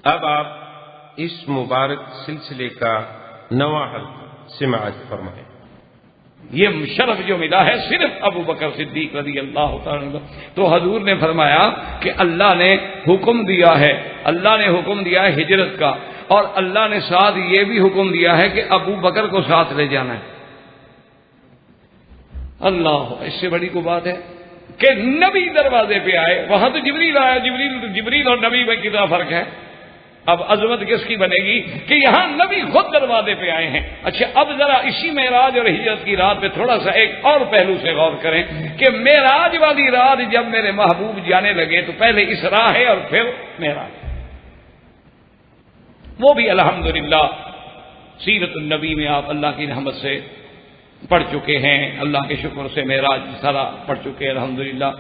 اب آپ اس مبارک سلسلے کا نواں حلقہ سماعت فرمائیں۔ یہ شرف جو ملا ہے صرف ابو بکر صدیق رضی اللہ تعالیٰ عنہ۔ تو حضور نے فرمایا کہ اللہ نے حکم دیا ہے، اللہ نے حکم دیا ہے ہجرت کا، اور اللہ نے ساتھ یہ بھی حکم دیا ہے کہ ابو بکر کو ساتھ لے جانا ہے۔ اللہ، اس سے بڑی کو بات ہے کہ نبی دروازے پہ آئے، وہاں تو جبریل آیا، جبریل اور نبی میں کتنا فرق ہے۔ اب عظمت کس کی بنے گی کہ یہاں نبی خود دروازے پہ آئے ہیں۔ اچھا، اب ذرا اسی معراج اور ہجرت کی رات پہ تھوڑا سا ایک اور پہلو سے غور کریں کہ معراج والی رات جب میرے محبوب جانے لگے تو پہلے اسراء ہے اور پھر معراج، وہ بھی الحمدللہ سیرت النبی میں آپ اللہ کی رحمت سے پڑھ چکے ہیں، اللہ کے شکر سے معراج سارا پڑھ چکے ہیں الحمدللہ۔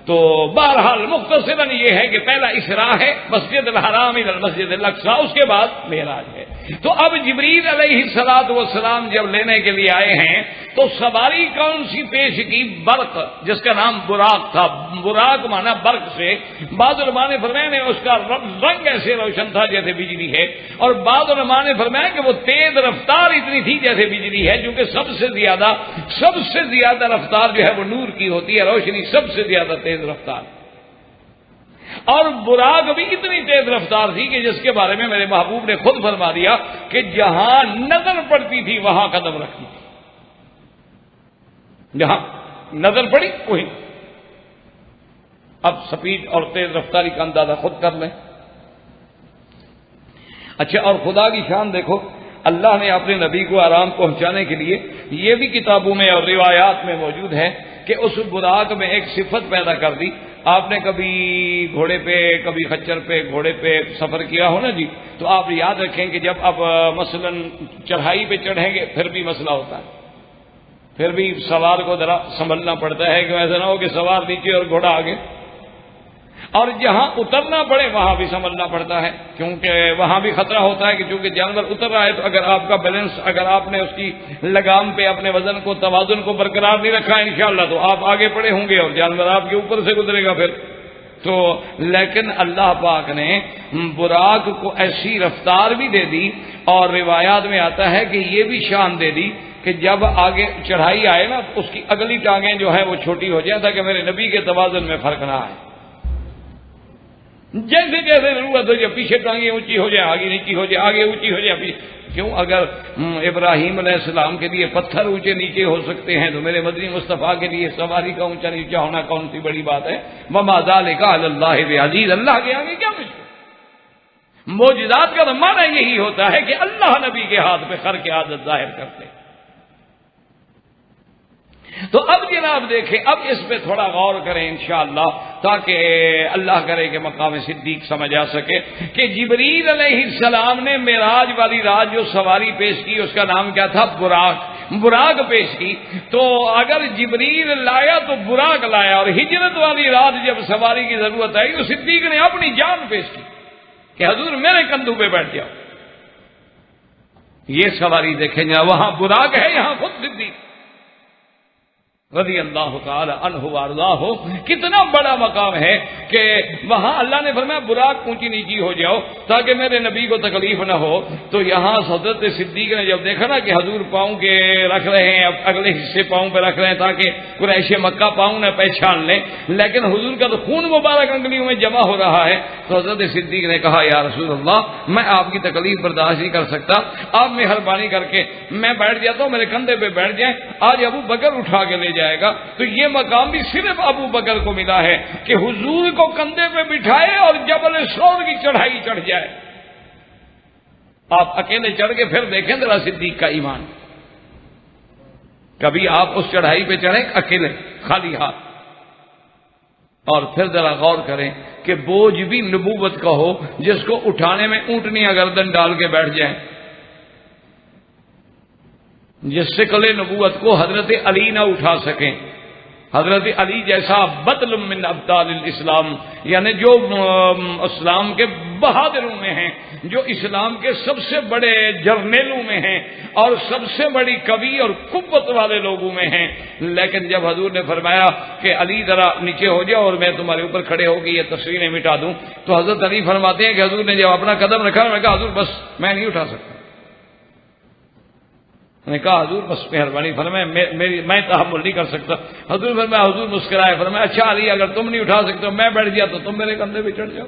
تو بہرحال مختصراً یہ ہے کہ پہلا اسراء ہے، مسجد الحرام الی المسجد الاقصی، اس کے بعد معراج ہے۔ تو اب جبریل علیہ الصلوۃ والسلام جب لینے کے لیے آئے ہیں تو سواری کون سی پیش کی؟ برق، جس کا نام براق تھا۔ براق مانا برق سے، بعض علماء نے فرمایا نے اس کا رنگ ایسے روشن تھا جیسے بجلی ہے، اور بعض علماء نے فرمایا کہ وہ تیز رفتار اتنی تھی جیسے بجلی ہے، کیونکہ سب سے زیادہ رفتار جو ہے وہ نور کی ہوتی ہے، روشنی سب سے زیادہ تیز رفتار، اور براق بھی اتنی تیز رفتار تھی کہ جس کے بارے میں میرے محبوب نے خود فرما دیا کہ جہاں نظر پڑتی تھی وہاں قدم رکھتی تھی، جہاں نظر پڑی وہی۔ اب سپیڈ اور تیز رفتاری کا اندازہ خود کر لیں۔ اچھا، اور خدا کی شان دیکھو، اللہ نے اپنے نبی کو آرام پہنچانے کے لیے یہ بھی کتابوں میں اور روایات میں موجود ہے کہ اس براق میں ایک صفت پیدا کر دی۔ آپ نے کبھی گھوڑے پہ، کبھی خچر پہ، گھوڑے پہ سفر کیا ہو نا جی، تو آپ یاد رکھیں کہ جب اب مثلا چڑھائی پہ چڑھیں گے پھر بھی مسئلہ ہوتا ہے، پھر بھی سوار کو ذرا سنبھلنا پڑتا ہے کہ ایسا نہ ہو کہ سوار نیچے اور گھوڑا آگے، اور جہاں اترنا پڑے وہاں بھی سنبھلنا پڑتا ہے، کیونکہ وہاں بھی خطرہ ہوتا ہے کہ چونکہ جانور اتر رہا ہے تو اگر آپ کا بیلنس، اگر آپ نے اس کی لگام پہ اپنے وزن کو، توازن کو برقرار نہیں رکھا انشاءاللہ تو آپ آگے پڑے ہوں گے اور جانور آپ کے اوپر سے گزرے گا پھر تو۔ لیکن اللہ پاک نے براق کو ایسی رفتار بھی دے دی، اور روایات میں آتا ہے کہ یہ بھی شان دے دی کہ جب آگے چڑھائی آئے نا اس کی اگلی ٹانگیں جو ہے وہ چھوٹی ہو جائیں تاکہ میرے نبی کے توازن میں فرق نہ آئے، جیسے جیسے ضرورت ہو جائے پیچھے ٹانگیں اونچی ہو جائے، آگے نیچی ہو جائے، آگے اونچی ہو جائے۔ کیوں؟ اگر ابراہیم علیہ السلام کے لیے پتھر اونچے نیچے ہو سکتے ہیں تو میرے مدنی مصطفیٰ کے لیے سواری کا اونچا نیچا ہونا کون سی بڑی بات ہے؟ وما ذلک علی اللہ بعزیز، اللہ کے آگے کیا مشکل؟ معجزات کا معنی یہی ہوتا ہے کہ اللہ نبی کے ہاتھ پہ خر کی عادت ظاہر کرتے۔ تو اب جناب دیکھیں، اب اس پہ تھوڑا غور کریں انشاءاللہ تاکہ اللہ کرے کہ مقام صدیق سمجھ آ سکے کہ جبریل علیہ السلام نے معراج والی رات جو سواری پیش کی اس کا نام کیا تھا؟ براق پیش کی۔ تو اگر جبریل لایا تو براق لایا، اور ہجرت والی رات جب سواری کی ضرورت آئی تو صدیق نے اپنی جان پیش کی کہ حضور میرے کندھوں پہ بیٹھ جاؤ۔ یہ سواری دیکھیں جا، وہاں براق ہے، یہاں خود صدیق رضی اللہ تعالی عنہ وارضاہ۔ کتنا بڑا مقام ہے کہ وہاں اللہ نے فرمایا براق اونچی نیچی ہو جاؤ تاکہ میرے نبی کو تکلیف نہ ہو۔ تو یہاں حضرت صدیق نے جب دیکھا نا کہ حضور پاؤں کے رکھ رہے ہیں، اب اگلے حصے پاؤں پہ رکھ رہے ہیں تاکہ قریش مکہ پاؤں نہ پہچان لیں، لیکن حضور کا تو خون مبارک انگلیوں میں جمع ہو رہا ہے، تو حضرت صدیق نے کہا یا رسول اللہ میں آپ کی تکلیف برداشت نہیں کر سکتا، آپ مہربانی کر کے میں بیٹھ جاتا ہوں، میرے کندھے پہ بیٹھ جائیں، آج ابو بکر اٹھا کے لے جائے گا۔ تو یہ مقام بھی صرف ابو بکر کو ملا ہے کہ حضور کو کندھے پہ بٹھائے اور جبل ثور کی چڑھائی چڑھ جائے۔ آپ اکیلے چڑھ کے پھر دیکھیں ذرا صدیق کا ایمان، کبھی آپ اس چڑھائی پہ چڑھیں اکیلے خالی ہاتھ، اور پھر ذرا غور کریں کہ بوجھ بھی نبوت کا ہو جس کو اٹھانے میں اونٹنیاں گردن ڈال کے بیٹھ جائیں، جس سے کلے نبوت کو حضرت علی نہ اٹھا سکیں، حضرت علی جیسا بطل من ابطال الاسلام، یعنی جو اسلام کے بہادروں میں ہیں، جو اسلام کے سب سے بڑے جرنیلوں میں ہیں اور سب سے بڑی قوی اور قوت والے لوگوں میں ہیں، لیکن جب حضور نے فرمایا کہ علی ذرا نیچے ہو جاؤ اور میں تمہارے اوپر کھڑے ہو کے یہ تصویریں مٹا دوں، تو حضرت علی فرماتے ہیں کہ حضور نے جب اپنا قدم رکھا، میں نے کہا حضور بس میں نہیں اٹھا سکتا، میں نے کہا حضور بس مہربانی فرمائے، میں تحمل نہیں کر سکتا۔ حضور فرمایا، حضور مسکرائے، فرمایا اچھا علی اگر تم نہیں اٹھا سکتے میں بیٹھ گیا تو تم میرے کندھے پہ چڑھ جاؤ۔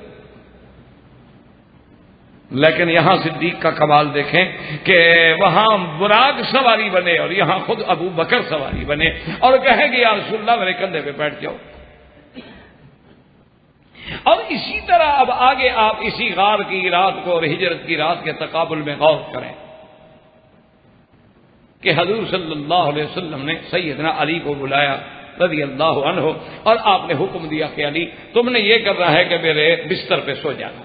لیکن یہاں صدیق کا کمال دیکھیں کہ وہاں براق سواری بنے اور یہاں خود ابو بکر سواری بنے اور کہے کہ یا رسول اللہ میرے کندھے پہ بیٹھ جاؤ۔ اور اسی طرح اب آگے آپ اسی غار کی رات کو اور ہجرت کی رات کے تقابل میں غور کریں کہ حضور صلی اللہ علیہ وسلم نے سیدنا علی کو بلایا رضی اللہ عنہ اور آپ نے حکم دیا کہ علی تم نے یہ کرنا ہے کہ میرے بستر پہ سو جانا۔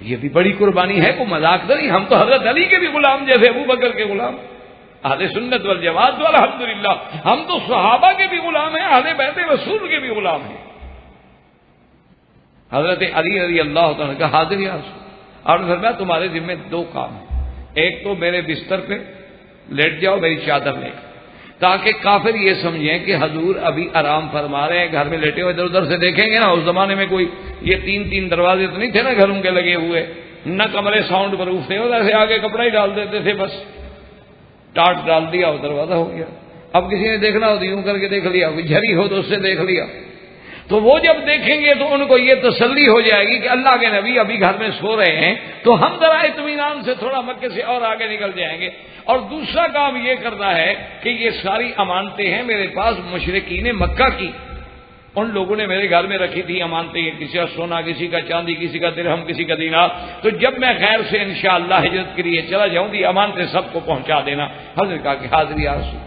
یہ بھی بڑی قربانی ہے، کوئی مذاق نہیں، ہم تو حضرت علی کے بھی غلام جیسے ابو بکر کے غلام، اہل سنت والجماعت تو الحمدللہ ہم تو صحابہ کے بھی غلام ہیں، اہل بیت رسول کے بھی غلام ہیں۔ حضرت علی رضی اللہ تعالیٰ کا حاضر یا رسول، آپ نے فرمایا تمہارے ذمہ دو کام ہیں، ایک تو میرے بستر پہ لیٹ جاؤ میری چادر لے کر، تاکہ کافر یہ سمجھیں کہ حضور ابھی آرام فرما رہے ہیں، گھر میں لیٹے ہوئے ادھر ادھر سے دیکھیں گے نا، اس زمانے میں کوئی یہ تین دروازے تو نہیں تھے نا گھروں کے لگے ہوئے، نہ کمرے ساؤنڈ پروف تھے، اور ایسے آگے کپڑا ہی ڈال دیتے تھے، بس ٹاٹ ڈال دیا اور دروازہ ہو گیا۔ اب کسی نے دیکھنا ہو تو یوں کر کے دیکھ لیا، کوئی جھری ہو تو اس سے دیکھ لیا، تو وہ جب دیکھیں گے تو ان کو یہ تسلی ہو جائے گی کہ اللہ کے نبی ابھی گھر میں سو رہے ہیں، تو ہم ذرا اطمینان سے تھوڑا مکے سے اور آگے نکل جائیں گے۔ اور دوسرا کام یہ کرنا ہے کہ یہ ساری امانتیں ہیں میرے پاس مشرکین مکہ کی، ان لوگوں نے میرے گھر میں رکھی تھی امانتیں، کسی کا سونا، کسی کا چاندی، کسی کا درہم، کسی کا دینار، تو جب میں خیر سے انشاءاللہ ہجرت کے لیے چلا جاؤں گی امانتیں سب کو پہنچا دینا۔ حضرت کہا کہ حاضر یا رسول۔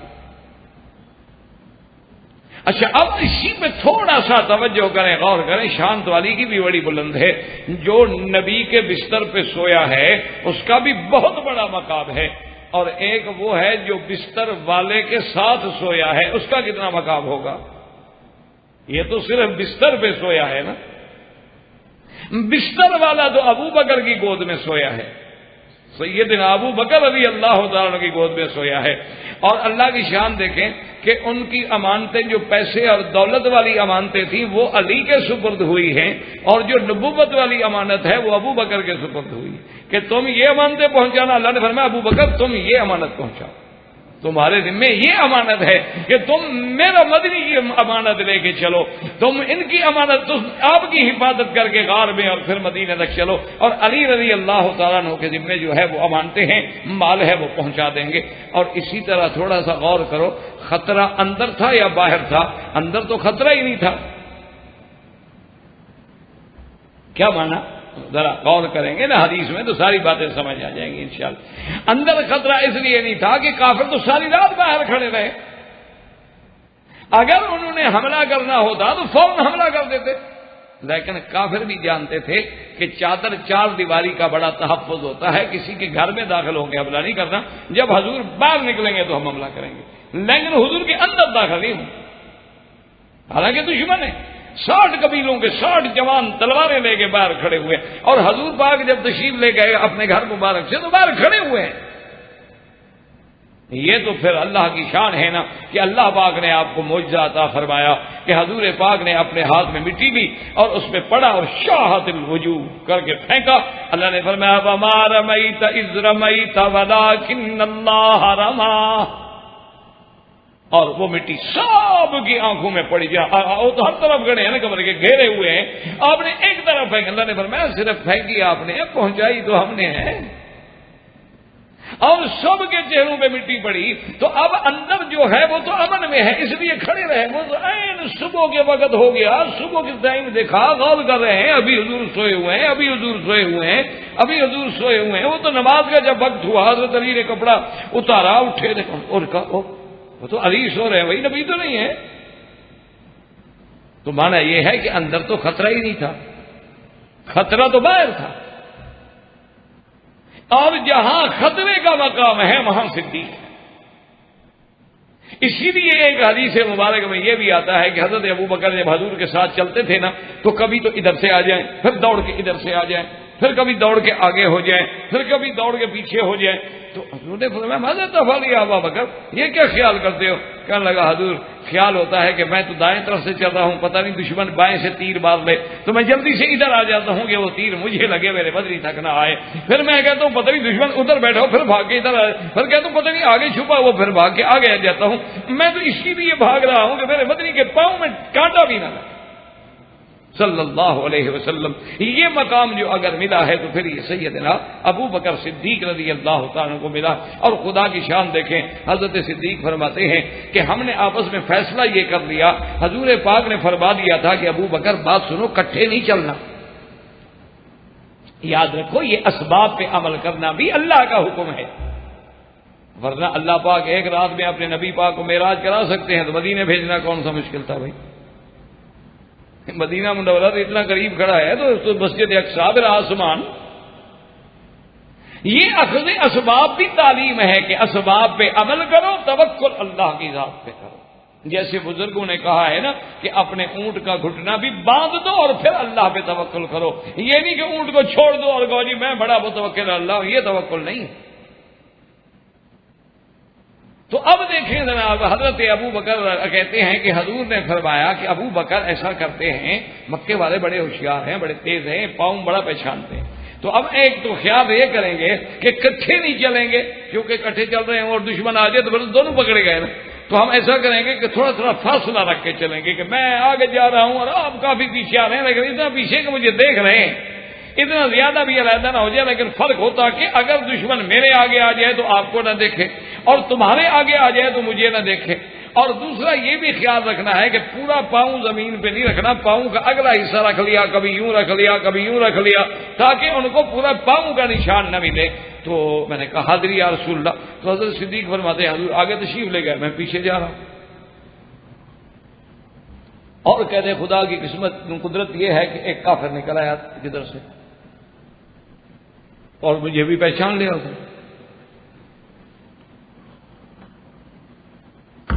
اچھا اب اسی پہ تھوڑا سا توجہ کریں، غور کریں، شان تو علی کی بھی بڑی بلند ہے، جو نبی کے بستر پہ سویا ہے اس کا بھی بہت بڑا مقام ہے، اور ایک وہ ہے جو بستر والے کے ساتھ سویا ہے، اس کا کتنا مقام ہوگا؟ یہ تو صرف بستر پہ سویا ہے نا، بستر والا تو ابو بکر کی گود میں سویا ہے، سیدنا ابو بکر رضی اللہ تعالیٰ کی گود میں سویا ہے۔ اور اللہ کی شان دیکھیں کہ ان کی امانتیں جو پیسے اور دولت والی امانتیں تھیں وہ علی کے سپرد ہوئی ہیں، اور جو نبوت والی امانت ہے وہ ابو بکر کے سپرد ہوئی کہ تم یہ امانتیں پہنچانا۔ اللہ نے فرمایا ابو بکر تم یہ امانت پہنچاؤ، تمہارے ذمہ یہ امانت ہے کہ تم میرا مدنی کی امانت لے کے چلو، تم ان کی امانت، تم آپ کی حفاظت کر کے غار میں اور پھر مدینے تک چلو، اور علی رضی اللہ تعالیٰ عنہ کے ذمہ جو ہے وہ امانتیں ہیں، مال ہے وہ پہنچا دیں گے۔ اور اسی طرح تھوڑا سا غور کرو، خطرہ اندر تھا یا باہر تھا؟ اندر تو خطرہ ہی نہیں تھا، کیا مانا؟ ذرا غور کریں گے نا حدیث میں تو ساری باتیں سمجھ آ جائیں گی انشاءاللہ۔ اندر خطرہ اس لیے نہیں تھا کہ کافر تو ساری رات باہر کھڑے رہے، اگر انہوں نے حملہ کرنا ہوتا تو فوراً حملہ کر دیتے، لیکن کافر بھی جانتے تھے کہ چادر چار دیواری کا بڑا تحفظ ہوتا ہے، کسی کے گھر میں داخل ہو کے حملہ نہیں کرنا، جب حضور باہر نکلیں گے تو ہم حملہ کریں گے، لیکن حضور کے اندر داخل نہیں ہوں، حالانکہ دشمن ہے، 60 قبیلوں کے 60 جوان تلواریں لے کے باہر کھڑے ہوئے، اور حضور پاک جب تشریف لے گئے اپنے گھر مبارک سے تو باہر کھڑے ہوئے ہیں۔ یہ تو پھر اللہ کی شان ہے نا کہ اللہ پاک نے آپ کو معجزہ عطا فرمایا کہ حضور پاک نے اپنے ہاتھ میں مٹی لی اور اس میں پڑا اور شاہت الوجوہ کر کے پھینکا۔ اللہ نے فرمایا وما رمیت اذ رمیت ولکن اللہ رمی، اور وہ مٹی سب کی آنکھوں میں پڑی، وہ تو ہر طرف گڑے ہیں نا، کمرے کے گھیرے ہوئے ہیں، آپ نے ایک طرف پھینک، اللہ نے فرمایا صرف پھینکی آپ نے، پہنچائی تو ہم نے ہے، اور سب کے چہروں پہ مٹی پڑی، تو اب اندر جو ہے وہ تو امن میں ہے، اس لیے کھڑے رہے۔ وہ عین صبح کے وقت ہو گیا، صبح کے ٹائم دیکھا، غور کر رہے ہیں، ابھی حضور سوئے ہوئے ہیں، ابھی حضور سوئے ہوئے ہیں، ابھی حضور سوئے ہوئے ہیں۔ وہ تو نماز کا جب وقت ہوا حضرت علی نے کپڑا اتارا، اٹھے دیکھا اور کہا وہ تو علی سو رہے ہیں، وہی نبی تو نہیں ہے۔ تو مانا یہ ہے کہ اندر تو خطرہ ہی نہیں تھا، خطرہ تو باہر تھا، اور جہاں خطرے کا مقام ہے وہاں صدیق ہے۔ اسی لیے ایک حدیث مبارک میں یہ بھی آتا ہے کہ حضرت ابو بکر جب حضور کے ساتھ چلتے تھے نا تو کبھی تو ادھر سے آ جائیں، پھر دوڑ کے ادھر سے آ جائیں، پھر کبھی دوڑ کے آگے ہو جائیں، پھر کبھی دوڑ کے پیچھے ہو جائیں. تو حضور نے فرمایا ماذا تفعل یا ابا بکر، یہ کیا خیال کرتے ہو؟ کہنے لگا حضور خیال ہوتا ہے کہ میں تو دائیں طرف سے چل رہا ہوں، پتہ نہیں دشمن بائیں سے تیر مار لے، تو میں جلدی سے ادھر آ جاتا ہوں کہ وہ تیر مجھے لگے، میرے بدری تک نہ آئے. پھر میں کہتا ہوں پتہ نہیں دشمن ادھر بیٹھا ہو، پھر بھاگ کے ادھر آئے، پھر کہتا ہوں پتہ نہیں آگے چھپا وہ، پھر بھاگ کے آگے آ جاتا ہوں. میں تو اسی لیے بھاگ رہا ہوں کہ میرے بدری کے پاؤں میں کانٹا بھی نہ لگے صلی اللہ علیہ وسلم. یہ مقام جو اگر ملا ہے تو پھر یہ سیدنا ابو بکر صدیق رضی اللہ تعالیٰ کو ملا. اور خدا کی شان دیکھیں، حضرت صدیق فرماتے ہیں کہ ہم نے آپس میں فیصلہ یہ کر لیا، حضور پاک نے فرما دیا تھا کہ ابو بکر بات سنو، کٹھے نہیں چلنا. یاد رکھو یہ اسباب پہ عمل کرنا بھی اللہ کا حکم ہے، ورنہ اللہ پاک ایک رات میں اپنے نبی پاک کو معراج کرا سکتے ہیں تو مدینے بھیجنا کون سا مشکل تھا بھائی؟ مدینہ منورہ تو اتنا قریب کھڑا ہے تو مسجد اقصی بر آسمان. یہ اخذ اسباب بھی تعلیم ہے کہ اسباب پہ عمل کرو، توکل اللہ کی ذات پہ کرو. جیسے بزرگوں نے کہا ہے نا کہ اپنے اونٹ کا گھٹنا بھی باندھ دو اور پھر اللہ پہ توکل کرو. یہ نہیں کہ اونٹ کو چھوڑ دو اور کہو جی میں بڑا متوکل اللہ، یہ توکل نہیں ہے. تو اب دیکھیں جناب، حضرت ابو بکر کہتے ہیں کہ حضور نے فرمایا کہ ابو بکر ایسا کرتے ہیں، مکے والے بڑے ہوشیار ہیں، بڑے تیز ہیں، پاؤں بڑا پہچانتے ہیں. تو اب ایک تو خیال یہ کریں گے کہ کٹھے نہیں چلیں گے، کیونکہ کٹھے چل رہے ہیں اور دشمن آ جائے تو پھر دونوں پکڑے گئے نا. تو ہم ایسا کریں گے کہ تھوڑا تھوڑا فاصلہ رکھ کے چلیں گے کہ میں آگے جا رہا ہوں اور آپ کافی پیچھے آ رہے ہیں، لیکن اتنا پیچھے کہ مجھے دیکھ رہے ہیں، اتنا زیادہ بھی علیحدہ نہ ہو جائے. لیکن فرق ہوتا کہ اگر دشمن میرے آگے آ جائے تو آپ کو نہ دیکھے اور تمہارے آگے آ جائے تو مجھے نہ دیکھے. اور دوسرا یہ بھی خیال رکھنا ہے کہ پورا پاؤں زمین پہ نہیں رکھنا، پاؤں کا اگلا حصہ رکھ لیا، کبھی یوں رکھ لیا، کبھی یوں رکھ لیا، تاکہ ان کو پورا پاؤں کا نشان نہ ملے. تو میں نے کہا حاضری یا رسول اللہ. تو حضرت صدیق فرماتے ہیں حضور آگے تشریف لے گئے، میں پیچھے جا رہا ہوں. اور کہتے خدا کی قسمت قدرت یہ ہے کہ ایک کافر نکل آیا کدھر سے اور مجھے بھی پہچان لیا اسے.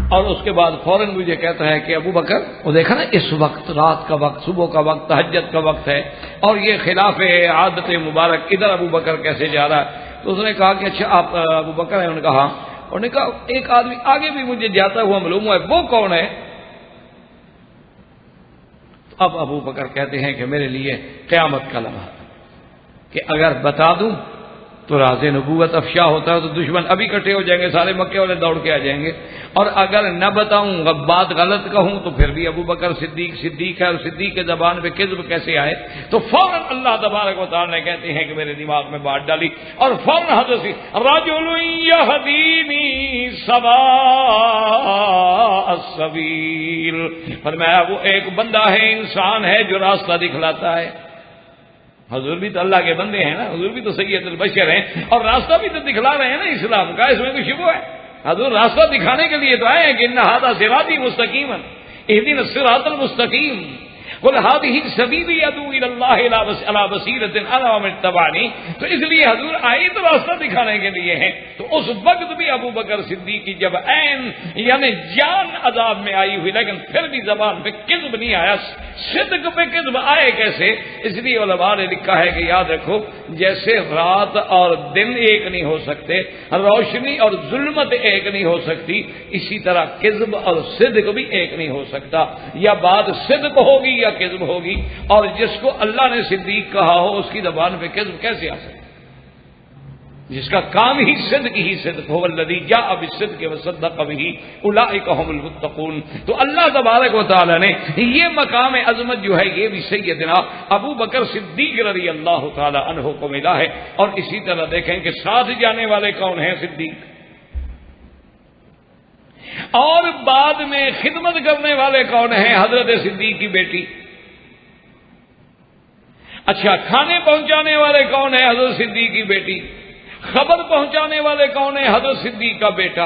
اور اس کے بعد فوراً مجھے کہتا ہے کہ ابو بکر، وہ دیکھا نا اس وقت رات کا وقت، صبح کا وقت، تہجد کا وقت ہے اور یہ خلاف عادت مبارک، ادھر ابو بکر کیسے جا رہا ہے؟ تو اس نے کہا کہ اچھا آپ ابو بکر ہیں؟ انہوں نے کہا. انہوں نے کہا ایک آدمی آگے بھی مجھے جاتا ہوا معلوم ہوا ہے، وہ کون ہے؟ اب ابو بکر کہتے ہیں کہ میرے لیے قیامت کا لمحہ کہ اگر بتا دوں تو راز نبوت افشا ہوتا ہے تو دشمن ابھی اکٹھے ہو جائیں گے، سارے مکے والے دوڑ کے آ جائیں گے. اور اگر نہ بتاؤں، بات غلط کہوں تو پھر بھی ابو بکر صدیق ہے، اور صدیق کے زبان پہ کذب کیسے آئے؟ تو فوراً اللہ تبارک و تعالیٰ نے کہتے ہیں کہ میرے دماغ میں بات ڈالی اور فوراً حضرت رجل یہدینی سواء السبیل، فرمایا وہ ایک بندہ ہے، انسان ہے جو راستہ دکھلاتا ہے. حضور بھی تو اللہ کے بندے ہیں نا، حضور بھی تو سید البشر ہیں اور راستہ بھی تو دکھلا رہے ہیں نا اسلام کا، اس میں کوئی شبہ ہے؟ حضور راستہ دکھانے کے لیے تو آئے ہیں کہ ان ھذا صراطی مستقیما اهدنا الصراط المستقیم قل هذه سبیلی ادعو الی اللہ علی بصیرۃ انا ومن اتبعنی. تو اس لیے حضور آئے تو راستہ دکھانے کے لیے ہیں. تو اس وقت بھی ابو بکر صدیق کی جب عین یعنی جان عذاب میں آئی ہوئی، لیکن پھر بھی زبان پہ کذب نہیں آیا. صدق پہ کذب آئے کیسے؟ اس لیے علماء نے لکھا ہے کہ یاد رکھو جیسے رات اور دن ایک نہیں ہو سکتے، روشنی اور ظلمت ایک نہیں ہو سکتی، اسی طرح کذب اور صدق بھی ایک نہیں ہو سکتا. یا بات صدق ہوگی یا کذب ہوگی، اور جس کو اللہ نے صدیق کہا ہو اس کی زبان پہ کذب کیسے آ سکتا؟ جس کا کام ہی صدق ہی صدق ہو، الذی جاء بالصدق وصدق به اولئک هم المتقون. تو اللہ تبارک و تعالی نے یہ مقام عظمت جو ہے یہ بھی سیدنا ابو بکر صدیق رضی اللہ تعالی عنہ کو ملا ہے. اور اسی طرح دیکھیں کہ ساتھ جانے والے کون ہیں؟ صدیق. اور بعد میں خدمت کرنے والے کون ہیں؟ حضرت صدیق کی بیٹی. اچھا کھانے پہنچانے والے کون ہیں؟ حضرت صدیق کی بیٹی. خبر پہنچانے والے کون ہیں؟ حضرت صدیق کا بیٹا.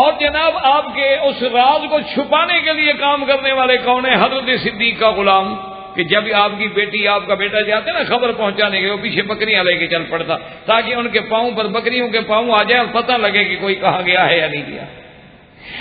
اور جناب آپ کے اس راز کو چھپانے کے لیے کام کرنے والے کون ہیں؟ حضرت صدیق کا غلام. کہ جب آپ کی بیٹی آپ کا بیٹا جاتے نا خبر پہنچانے کے، وہ پیچھے بکریاں لے کے چل پڑتا تاکہ ان کے پاؤں پر بکریوں کے پاؤں آ جائے اور پتہ لگے کہ کوئی کہاں گیا ہے یا نہیں گیا.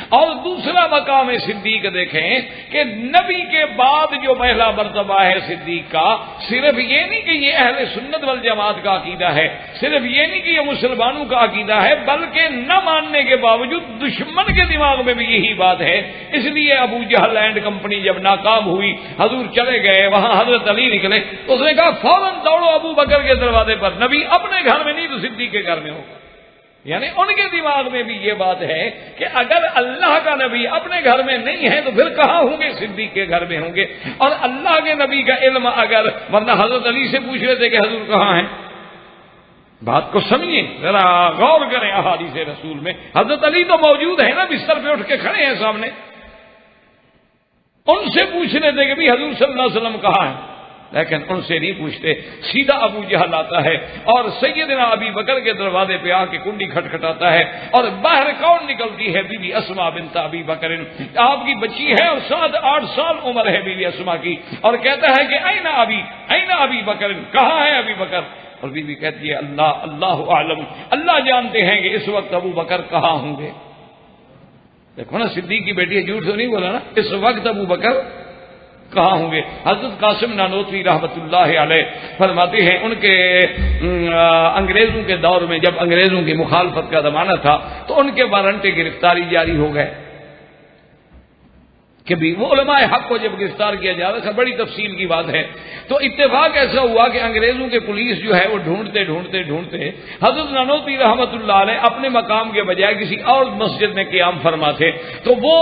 اور دوسرا مقام صدیق دیکھیں کہ نبی کے بعد جو پہلا مرتبہ ہے صدیق کا، صرف یہ نہیں کہ یہ اہل سنت والجماعت کا عقیدہ ہے، صرف یہ نہیں کہ یہ مسلمانوں کا عقیدہ ہے، بلکہ نہ ماننے کے باوجود دشمن کے دماغ میں بھی یہی بات ہے۔ اس لیے ابو جہل اینڈ کمپنی جب ناکام ہوئی، حضور چلے گئے، وہاں حضرت علی نکلے، اس نے کہا فوراً دوڑو ابو بکر کے دروازے پر، نبی اپنے گھر میں نہیں تو صدیق کے گھر میں ہوگا۔ یعنی ان کے دماغ میں بھی یہ بات ہے کہ اگر اللہ کا نبی اپنے گھر میں نہیں ہے تو پھر کہاں ہوں گے؟ صدیق کے گھر میں ہوں گے۔ اور اللہ کے نبی کا علم اگر، ورنہ حضرت علی سے پوچھ رہے تھے کہ حضور کہاں ہیں؟ بات کو سمجھیں، ذرا غور کریں احادیث رسول میں، حضرت علی تو موجود ہے نا، بستر پہ اٹھ کے کھڑے ہیں سامنے، ان سے پوچھ رہے تھے کہ بھی حضور صلی اللہ علیہ وسلم کہاں ہیں، لیکن ان سے نہیں پوچھتے، سیدھا ابو جہل آتا ہے اور سیدنا ابی بکر کے دروازے پہ آ کے کنڈی کھٹکھٹاتا ہے، اور باہر کون نکلتی ہے؟ بی بی اسما بنت ابی بکر، آپ کی بچی ہے اور 7-8 سال عمر ہے بی بی اسما کی، اور کہتا ہے کہ این ابی بکر، کہاں ہے ابی بکر؟ اور بی بی کہتی ہے اللہ اعلم، اللہ جانتے ہیں کہ اس وقت ابو بکر کہاں ہوں گے۔ دیکھو نا، صدیق کی بیٹی ہے، جھوٹ تو نہیں بولا نا، اس وقت ابو بکر کہاں ہوں گے۔ حضرت قاسم نانوتوی رحمۃ اللہ علیہ فرماتے ہیں، ان کے انگریزوں کے دور میں جب انگریزوں کی مخالفت کا زمانہ تھا تو ان کے وارنٹ گرفتاری جاری ہو گئے کہ بھی وہ علماء حق کو جب گرفتار کیا جا رہا تھا، بڑی تفصیل کی بات ہے، تو اتفاق ایسا ہوا کہ انگریزوں کے پولیس جو ہے وہ ڈھونڈتے حضرت نانوتوی رحمۃ اللہ علیہ اپنے مقام کے بجائے کسی اور مسجد میں قیام فرما تھے، تو وہ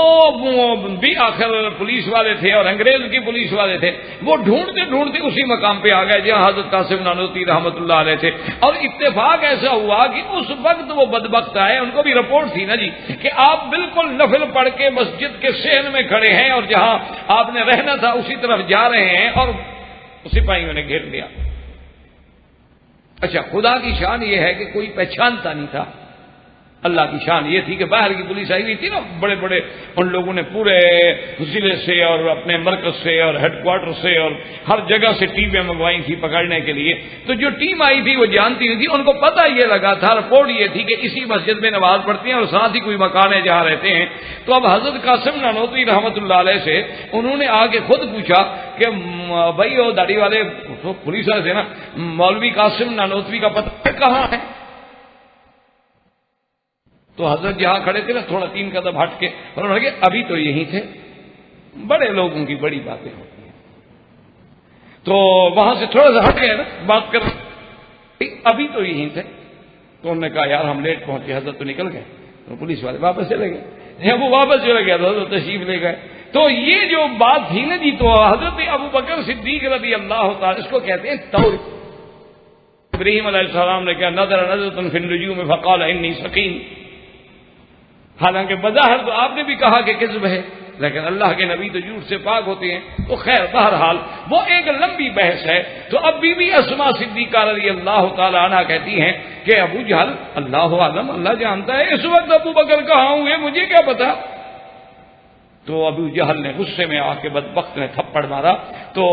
بھی آخر پولیس والے تھے اور انگریز کی پولیس والے تھے، وہ ڈھونڈتے اسی مقام پہ آ گئے جہاں حضرت قاسم نانوتوی رحمۃ اللہ علیہ تھے، اور اتفاق ایسا ہوا کہ اس وقت وہ بدبخت آئے، ان کو بھی رپورٹ تھی نا جی کہ آپ بالکل نفل پڑھ کے مسجد کے صحن میں کھڑے ہیں اور جہاں آپ نے رہنا تھا اسی طرف جا رہے ہیں، اور سپاہیوں نے گھیر لیا۔ اچھا، خدا کی شان یہ ہے کہ کوئی پہچانتا نہیں تھا، اللہ کی شان یہ تھی کہ باہر کی پولیس آئی ہوئی تھی نا، بڑے بڑے ان لوگوں نے پورے ضلع سے اور اپنے مرکز سے اور ہیڈ کوارٹر سے اور ہر جگہ سے ٹیمیں منگوائی تھی پکڑنے کے لیے، تو جو ٹیم آئی تھی وہ جانتی نہیں تھی، ان کو پتہ یہ لگا تھا، رپورٹ یہ تھی کہ اسی مسجد میں نماز پڑھتی ہیں اور ساتھ ہی کوئی مکان ہے جہاں رہتے ہیں۔ تو اب حضرت قاسم نانوتوی رحمۃ اللہ علیہ سے انہوں نے آ کے خود پوچھا کہ بھائی وہ داڑھی والے پولیس والے تھے نا، مولوی قاسم نانوتوی کا پتہ کہاں ہے؟ تو حضرت جہاں کھڑے تھے نا، تھوڑا 3 قدم ہٹ کے انہوں نے کہا ابھی تو یہی تھے، بڑے لوگوں کی بڑی باتیں ہوتی ہیں، تو وہاں سے تھوڑا سا ہٹ گئے نا بات کر، ابھی تو یہی تھے۔ تو انہوں نے کہا یار ہم لیٹ پہنچے، حضرت تو نکل گئے، تو پولیس والے واپس چلے گئے، جب وہ واپس چلے گئے تو حضرت تشریف لے گئے۔ تو یہ جو بات تھی نا جی، تو حضرت ابو بکر صدیق رضی اللہ تعالی، اس کو کہتے ہیں توری۔ ابراہیم علیہ السلام نے کہا نظرۃ فی النجوم فقال انی سقیم، حالانکہ بظاہر تو آپ نے بھی کہا کہ کذب ہے، لیکن اللہ کے نبی تو جھوٹ سے پاک ہوتے ہیں۔ تو خیر بہرحال وہ ایک لمبی بحث ہے۔ تو اب بی بی اسما صدیقہ رضی اللہ تعالی عنہ کہتی ہیں کہ ابو جہل اللہ عالم، اللہ جانتا ہے اس وقت ابو بکر کہاں ہوئے، مجھے کیا پتا۔ تو ابو جہل نے غصے میں آ کے بدبخت نے تھپڑ مارا۔ تو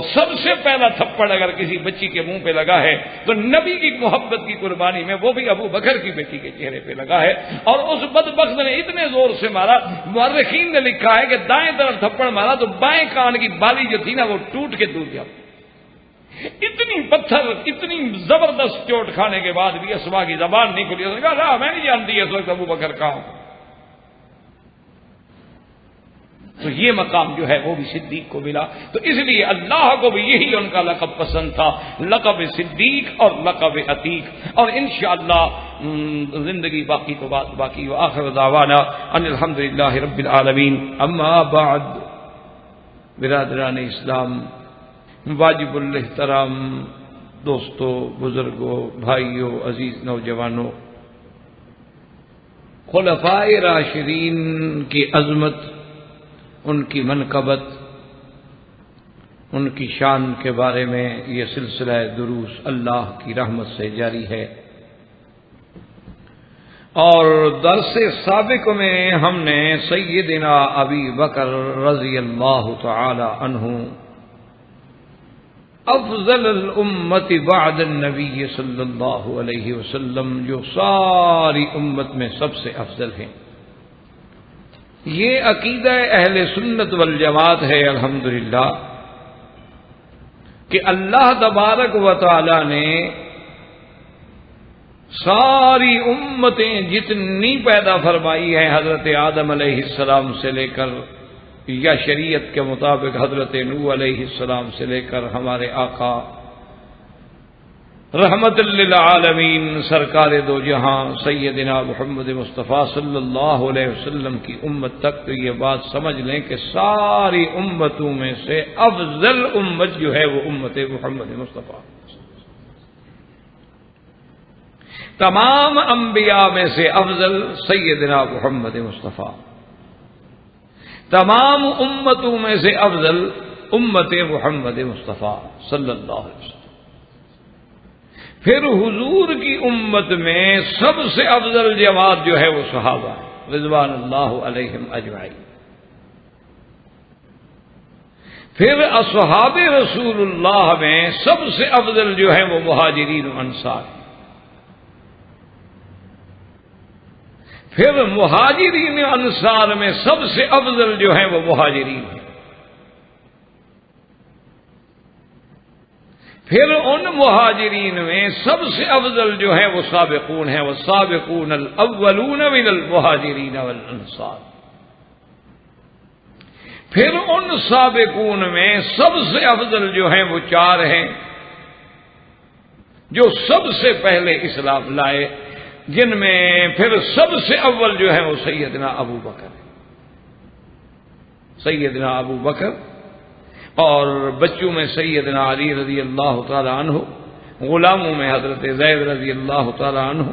سب سے پہلا تھپڑ اگر کسی بچی کے منہ پہ لگا ہے تو نبی کی محبت کی قربانی میں وہ بھی ابو بکر کی بیٹی کے چہرے پہ لگا ہے، اور اس بدبخت نے اتنے زور سے مارا، مورخین نے لکھا ہے کہ دائیں طرف تھپڑ مارا تو بائیں کان کی بالی جو تھی نا وہ ٹوٹ کے دور گیا۔ اتنی پتھر، اتنی زبردست چوٹ کھانے کے بعد بھی اسما کی زبان نہیں کھلی، اس نے کہا میں نہیں جانتی اس وقت ابو بکر کہاں ہوں۔ تو یہ مقام جو ہے وہ بھی صدیق کو ملا، تو اس لیے اللہ کو بھی یہی ان کا لقب پسند تھا، لقب صدیق اور لقب عتیق۔ اور انشاءاللہ زندگی باقی تو بات باقی، وآخر دعوانا ان الحمدللہ رب العالمین۔ اما بعد، برادران اسلام، واجب الاحترام دوستو، بزرگوں، بھائیوں، عزیز نوجوانوں، خلفائے راشدین کی عظمت، ان کی منقبت، ان کی شان کے بارے میں یہ سلسلہ دروس اللہ کی رحمت سے جاری ہے، اور درس سابق میں ہم نے سیدنا ابی بکر رضی اللہ تعالی عنہ افضل الامت بعد النبی صلی اللہ علیہ وسلم، جو ساری امت میں سب سے افضل ہیں، یہ عقیدہ اہل سنت والجماعت ہے الحمدللہ کہ اللہ تبارک و تعالی نے ساری امتیں جتنی پیدا فرمائی ہیں حضرت آدم علیہ السلام سے لے کر یا شریعت کے مطابق حضرت نوح علیہ السلام سے لے کر ہمارے آقا رحمت للعالمین سرکار دو جہاں سیدنا محمد مصطفیٰ صلی اللہ علیہ وسلم کی امت تک تو یہ بات سمجھ لیں کہ ساری امتوں میں سے افضل امت جو ہے وہ امت محمد مصطفیٰ. تمام انبیاء میں سے افضل سیدنا محمد مصطفیٰ، تمام امتوں میں سے افضل امت محمد مصطفیٰ صلی اللہ علیہ وسلم. پھر حضور کی امت میں سب سے افضل جماعت جو ہے وہ صحابہ رضوان اللہ علیہم اجمعین. پھر اصحاب رسول اللہ میں سب سے افضل جو ہے وہ مہاجرین و انصار. پھر مہاجرین و انصار میں سب سے افضل جو ہے وہ مہاجرین ہیں. پھر ان مہاجرین میں سب سے افضل جو ہے وہ سابقون ہیں، والسابقون الاولون من المہاجرین والانصار. پھر ان سابقون میں سب سے افضل جو ہیں وہ چار ہیں جو سب سے پہلے اسلام لائے، جن میں پھر سب سے اول جو ہے وہ سیدنا ابو بکر ہے. سیدنا ابو بکر اور بچوں میں سیدنا علی رضی اللہ تعالی عنہ، غلاموں میں حضرت زید رضی اللہ تعالی عنہ،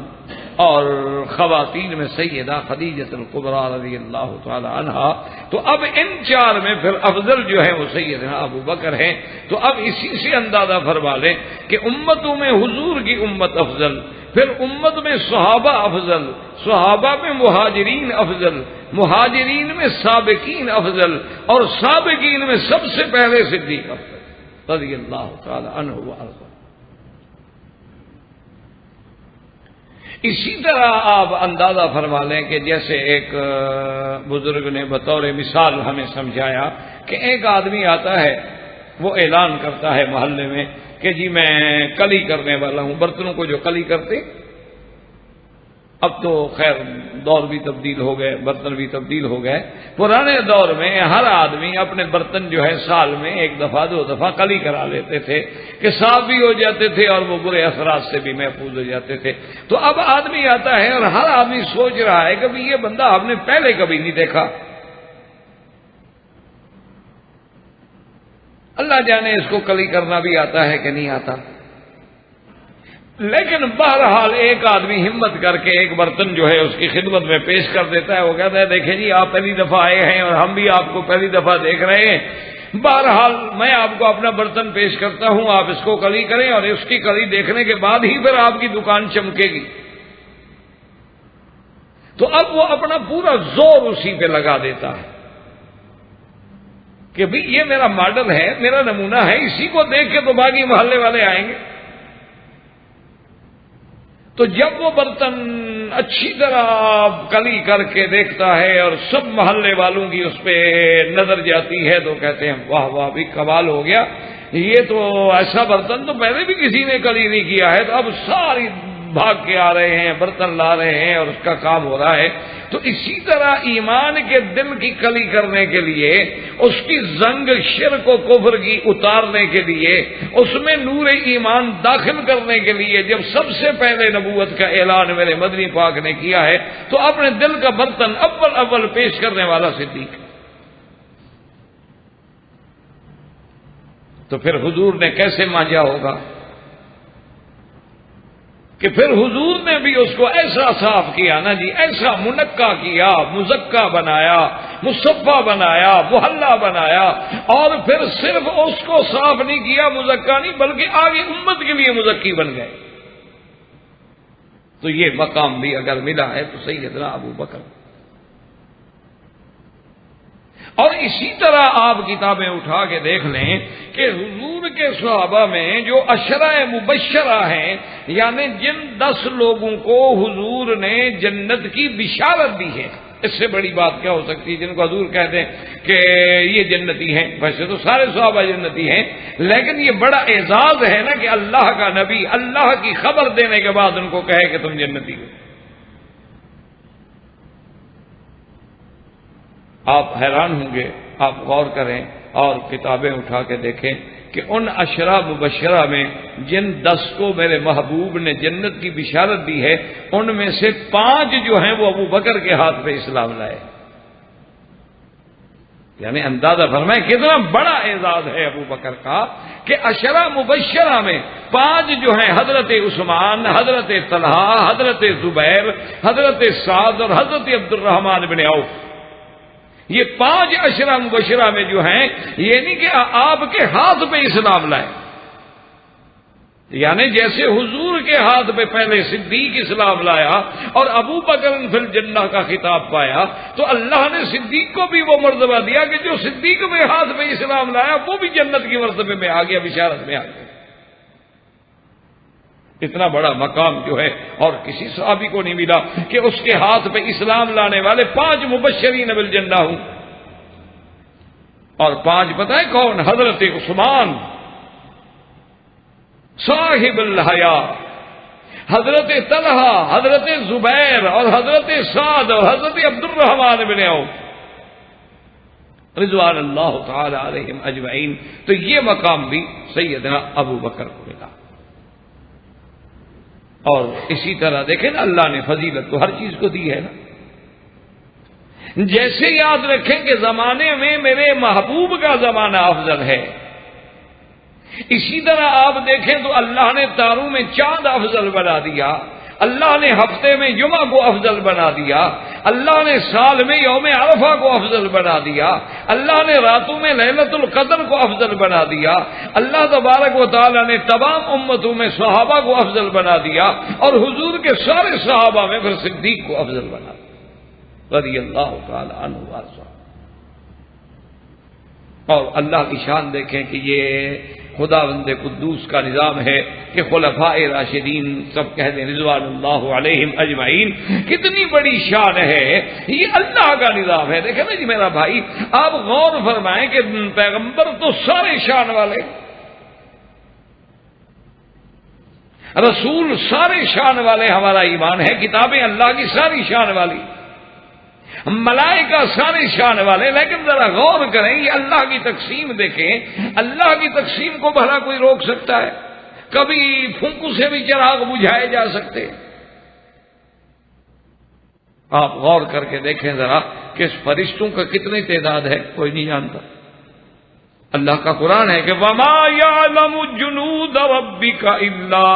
اور خواتین میں سیدہ خدیجہ الکبریٰ رضی اللہ تعالی عنہا. تو اب ان چار میں پھر افضل جو ہے وہ سیدنا ابو بکر ہیں. تو اب اسی سے اندازہ فرما لیں کہ امتوں میں حضور کی امت افضل، پھر امت میں صحابہ افضل، صحابہ میں مہاجرین افضل، مہاجرین میں سابقین افضل، اور سابقین میں سب سے پہلے صدیق افضل رضی اللہ تعالی عنہ وارضاہ. اسی طرح آپ اندازہ فرما لیں کہ جیسے ایک بزرگ نے بطور مثال ہمیں سمجھایا کہ ایک آدمی آتا ہے، وہ اعلان کرتا ہے محلے میں کہ جی میں کلی کرنے والا ہوں. برتنوں کو جو کلی کرتے، اب تو خیر دور بھی تبدیل ہو گئے، برتن بھی تبدیل ہو گئے. پرانے دور میں ہر آدمی اپنے برتن جو ہے سال میں ایک دفعہ دو دفعہ کلی کرا لیتے تھے کہ صاف بھی ہو جاتے تھے اور وہ برے اثرات سے بھی محفوظ ہو جاتے تھے. تو اب آدمی آتا ہے اور ہر آدمی سوچ رہا ہے کہ یہ بندہ ہم نے پہلے کبھی نہیں دیکھا، اللہ جانے اس کو کلی کرنا بھی آتا ہے کہ نہیں آتا. لیکن بہرحال ایک آدمی ہمت کر کے ایک برتن جو ہے اس کی خدمت میں پیش کر دیتا ہے. وہ کہتا ہے دیکھیں جی آپ پہلی دفعہ آئے ہیں اور ہم بھی آپ کو پہلی دفعہ دیکھ رہے ہیں، بہرحال میں آپ کو اپنا برتن پیش کرتا ہوں، آپ اس کو کلی کریں اور اس کی کلی دیکھنے کے بعد ہی پھر آپ کی دکان چمکے گی. تو اب وہ اپنا پورا زور اسی پہ لگا دیتا ہے کہ بھئی یہ میرا ماڈل ہے، میرا نمونہ ہے، اسی کو دیکھ کے تو باقی محلے والے آئیں گے. تو جب وہ برتن اچھی طرح کلی کر کے دیکھتا ہے اور سب محلے والوں کی اس پہ نظر جاتی ہے تو کہتے ہیں واہ واہ بھی کمال ہو گیا، یہ تو ایسا برتن تو پہلے بھی کسی نے کلی نہیں کیا ہے. تو اب ساری بھاگ کے آ رہے ہیں، برتن لا رہے ہیں اور اس کا کام ہو رہا ہے. تو اسی طرح ایمان کے دل کی کلی کرنے کے لیے، اس کی زنگ شرک و کفر کی اتارنے کے لیے، اس میں نور ایمان داخل کرنے کے لیے جب سب سے پہلے نبوت کا اعلان میرے مدنی پاک نے کیا ہے تو اپنے دل کا برتن اول پیش کرنے والا صدیق. تو پھر حضور نے کیسے مانجا ہوگا کہ پھر حضور نے بھی اس کو ایسا صاف کیا نا جی، ایسا منقع کیا، مزکا بنایا، مصفا بنایا، محلہ بنایا، اور پھر صرف اس کو صاف نہیں کیا، مزکا نہیں، بلکہ آگے امت کے لیے مزکی بن گئے. تو یہ مقام بھی اگر ملا ہے تو سیدنا ابو بکر. اور اسی طرح آپ کتابیں اٹھا کے دیکھ لیں کہ حضور کے صحابہ میں جو عشرہ مبشرہ ہیں، یعنی جن 10 لوگوں کو حضور نے جنت کی بشارت دی ہے، اس سے بڑی بات کیا ہو سکتی ہے؟ جن کو حضور کہتے ہیں کہ یہ جنتی ہیں، ویسے تو سارے صحابہ جنتی ہیں، لیکن یہ بڑا اعزاز ہے نا کہ اللہ کا نبی اللہ کی خبر دینے کے بعد ان کو کہے کہ تم جنتی ہو۔ آپ حیران ہوں گے، آپ غور کریں اور کتابیں اٹھا کے دیکھیں کہ ان عشرہ مبشرہ میں جن 10 کو میرے محبوب نے جنت کی بشارت دی ہے، ان میں سے 5 جو ہیں وہ ابو بکر کے ہاتھ پہ اسلام لائے۔ یعنی اندازہ فرمائیں کتنا بڑا اعزاز ہے ابو بکر کا کہ عشرہ مبشرہ میں 5 جو ہیں، حضرت عثمان، حضرت طلحہ، حضرت زبیر، حضرت سعد اور حضرت عبد الرحمن بن عوف، یہ 5 عشرہ مبشرہ میں جو ہیں، یعنی کہ آپ کے ہاتھ پہ اسلام لائے۔ یعنی جیسے حضور کے ہاتھ پہ پہلے صدیق اسلام لایا اور ابو بکر فی الجنہ کا خطاب پایا، تو اللہ نے صدیق کو بھی وہ مرتبہ دیا کہ جو صدیق کے ہاتھ پہ اسلام لایا وہ بھی جنت کی مرتبے میں آ گیا، بشارت میں آ گیا۔ اتنا بڑا مقام جو ہے اور کسی صحابی کو نہیں ملا کہ اس کے ہاتھ پہ اسلام لانے والے 5 مبشرین بالجنہ ہوں۔ اور 5 پتہ ہے کون؟ حضرت عثمان صاحب الحیا، حضرت طلحہ، حضرت زبیر اور حضرت سعد اور حضرت عبد الرحمن بن عوف رضوان اللہ تعالی علیہم اجمعین۔ تو یہ مقام بھی سیدنا ابو بکر کو ملا۔ اور اسی طرح دیکھیں نا، اللہ نے فضیلت تو ہر چیز کو دی ہے نا۔ جیسے یاد رکھیں کہ زمانے میں میرے محبوب کا زمانہ افضل ہے، اسی طرح آپ دیکھیں تو اللہ نے تاروں میں چاند افضل بنا دیا، اللہ نے ہفتے میں جمعہ کو افضل بنا دیا، اللہ نے سال میں یوم عرفہ کو افضل بنا دیا، اللہ نے راتوں میں لیلۃ القدر کو افضل بنا دیا، اللہ تبارک و تعالی نے تمام امتوں میں صحابہ کو افضل بنا دیا، اور حضور کے سارے صحابہ میں پھر صدیق کو افضل بنا دیا رضی اللہ تعالی عنہ وارضاہ۔ اور اللہ کی شان دیکھیں کہ یہ خداوند قدوس کا نظام ہے کہ خلفاء راشدین سب کہہ دیں رضوان اللہ علیہم اجمعین، کتنی بڑی شان ہے، یہ اللہ کا نظام ہے۔ دیکھیں نا جی میرا بھائی، آپ غور فرمائیں کہ پیغمبر تو سارے شان والے، رسول سارے شان والے، ہمارا ایمان ہے، کتابیں اللہ کی ساری شان والی، ملائکہ سارے شان والے، لیکن ذرا غور کریں یہ اللہ کی تقسیم دیکھیں، اللہ کی تقسیم کو بھلا کوئی روک سکتا ہے؟ کبھی پھونکو سے بھی چراغ بجھائے جا سکتے؟ آپ غور کر کے دیکھیں ذرا کہ اس فرشتوں کا کتنی تعداد ہے، کوئی نہیں جانتا۔ اللہ کا قرآن ہے کہ وَمَا يَعْلَمُ جُنُودَ رَبِّكَ إِلَّا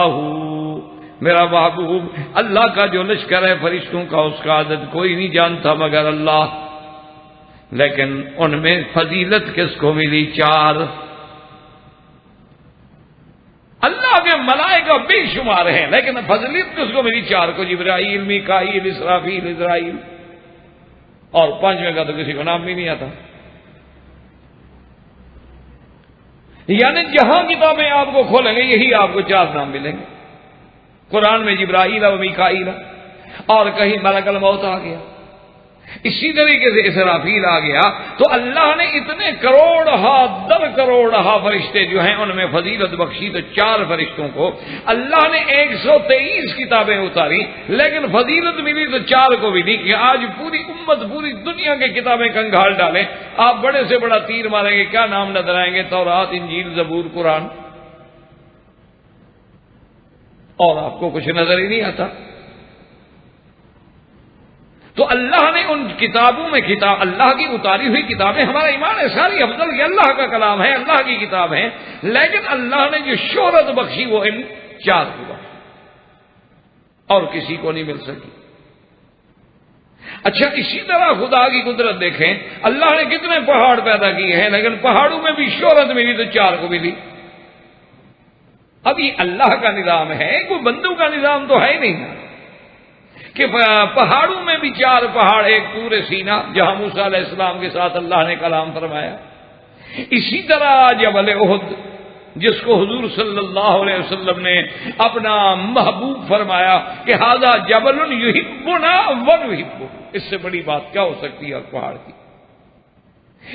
هُوَ، میرا محبوب اللہ کا جو لشکر ہے فرشتوں کا، اس کا عدد کوئی نہیں جانتا مگر اللہ۔ لیکن ان میں فضیلت کس کو ملی؟ 4۔ اللہ کے ملائکہ بے شمار ہیں، لیکن فضیلت کس کو ملی؟ 4 کو، جبرائیل، میکائیل، اسرافیل، عزرائیل، اور 5ویں کا تو کسی کو نام بھی نہیں آتا۔ یعنی جہاں کتابیں آپ کو کھولیں گے یہی آپ کو 4 نام ملیں گے۔ قرآن میں جبرائیل و میکائیل، اور کہیں ملک الموت آ گیا، اسی طریقے سے اسرافیل آ گیا۔ تو اللہ نے اتنے کروڑہا در کروڑہا فرشتے جو ہیں ان میں فضیلت بخشی، تو 4 فرشتوں کو اللہ نے 123 کتابیں اتاری، لیکن فضیلت ملی تو 4 کو ملی کہ آج پوری امت، پوری دنیا کے کتابیں کنگھال ڈالیں، آپ بڑے سے بڑا تیر ماریں گے، کیا نام نظر آئیں گے؟ تورات، انجیل، زبور، قرآن، اور آپ کو کچھ نظر ہی نہیں آتا۔ تو اللہ نے ان کتابوں میں اللہ کی اتاری ہوئی کتابیں، ہمارا ایمان ہے ساری افضل کہ اللہ کا کلام ہے، اللہ کی کتاب ہے، لیکن اللہ نے جو شہرت بخشی وہ ان 4 کو بخشی، اور کسی کو نہیں مل سکی۔ اچھا، اسی طرح خدا کی قدرت دیکھیں، اللہ نے کتنے پہاڑ پیدا کیے ہیں، لیکن پہاڑوں میں بھی شہرت ملی تو 4 کو ملی۔ اب یہ اللہ کا نظام ہے، کوئی بندوں کا نظام تو ہے ہی نہیں نا، کہ پہاڑوں میں بھی 4 پہاڑ، ایک پورے سینا جہاں موسیٰ علیہ السلام کے ساتھ اللہ نے کلام فرمایا، اسی طرح جبل احد جس کو حضور صلی اللہ علیہ وسلم نے اپنا محبوب فرمایا کہ ھذا جبل یحبنا ونحبہ، اس سے بڑی بات کیا ہو سکتی ہے پہاڑ کی۔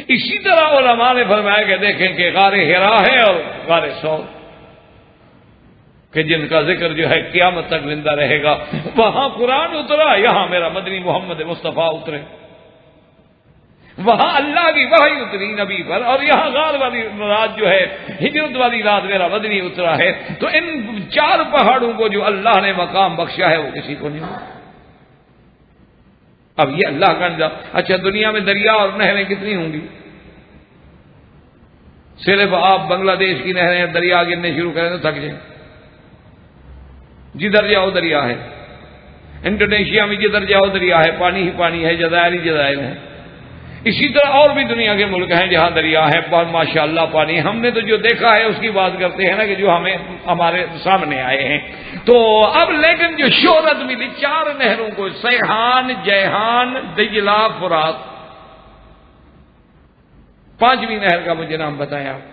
اسی طرح علماء نے فرمایا کہ دیکھیں کہ غار حرا ہے اور غار ثور، کہ جن کا ذکر جو ہے قیامت تک زندہ رہے گا، وہاں قرآن اترا، یہاں میرا مدنی محمد مصطفیٰ اترے، وہاں اللہ کی وحی اتری نبی پر، اور یہاں غار والی رات جو ہے، ہجرت والی رات میرا مدنی اترا ہے۔ تو ان 4 پہاڑوں کو جو اللہ نے مقام بخشا ہے وہ کسی کو نہیں ہوگا۔ اب یہ اللہ کا نظام۔ اچھا، دنیا میں دریا اور نہریں کتنی ہوں گی؟ صرف آپ بنگلہ دیش کی نہریں دریا گرنے شروع کریں تو تھک جائیں، جدھر جاؤ دریا ہے، انڈونیشیا میں جدھر جاؤ دریا ہے، پانی ہی پانی ہے، جزائر ہی جزائر ہے۔ اسی طرح اور بھی دنیا کے ملک ہیں جہاں دریا ہے، ماشاء اللہ پانی۔ ہم نے تو جو دیکھا ہے اس کی بات کرتے ہیں نا، کہ جو ہمیں ہمارے سامنے آئے ہیں۔ تو اب لیکن جو شہرت ملی 4 نہروں کو، سیحان، جیحان، دجلہ، فرات، 5ویں نہر کا مجھے نام بتائیں آپ۔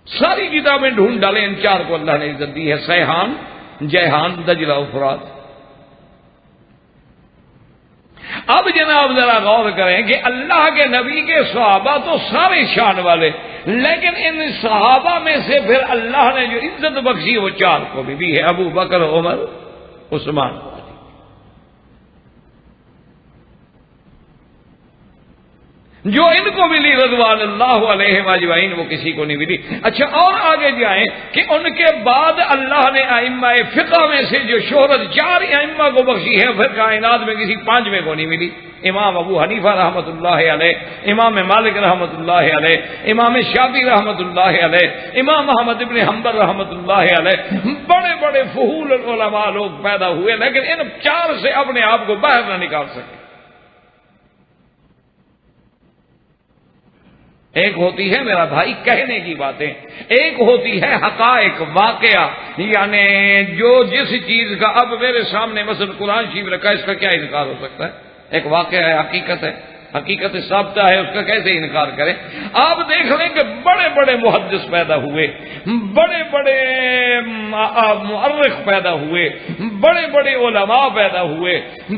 ساری کتابیں ڈھونڈ ڈالیں، ان 4 کو اللہ نے عزت دی ہے، سیحان، جیحان، دجلہ و فرات۔ اب جناب ذرا غور کریں کہ اللہ کے نبی کے صحابہ تو سارے شان والے، لیکن ان صحابہ میں سے پھر اللہ نے جو عزت بخشی وہ 4 کو بھی دی ہے، ابو بکر، عمر، عثمان۔ جو ان کو ملی رضوان اللہ علیہم اجمعین وہ کسی کو نہیں ملی۔ اچھا، اور آگے جائیں کہ ان کے بعد اللہ نے ائمہ فقہ میں سے جو شہرت 4 ائمہ کو بخشی ہے، پھر کائنات میں کسی 5ویں کو نہیں ملی۔ امام ابو حنیفہ رحمۃ اللہ علیہ، امام مالک رحمۃ اللہ علیہ، امام شافعی رحمۃ اللہ علیہ، امام احمد ابن حنبل رحمۃ اللہ علیہ، بڑے بڑے فحول علماء لوگ پیدا ہوئے، لیکن ان 4 سے اپنے آپ کو باہر نہ نکال سکے۔ ایک ہوتی ہے میرا بھائی کہنے کی باتیں، ایک ہوتی ہے حقائق، واقعہ، یعنی جو جس چیز کا اب میرے سامنے مثلا قرآن شریف رکھا ہے، اس کا کیا انکار ہو سکتا ہے؟ ایک واقعہ ہے، حقیقت ہے، حقیقت ثابتہ ہے، اس کا کیسے انکار کریں؟ آپ دیکھ لیں کہ بڑے بڑے محدث پیدا ہوئے، بڑے بڑے مؤرخ پیدا ہوئے، بڑے بڑے علماء پیدا ہوئے،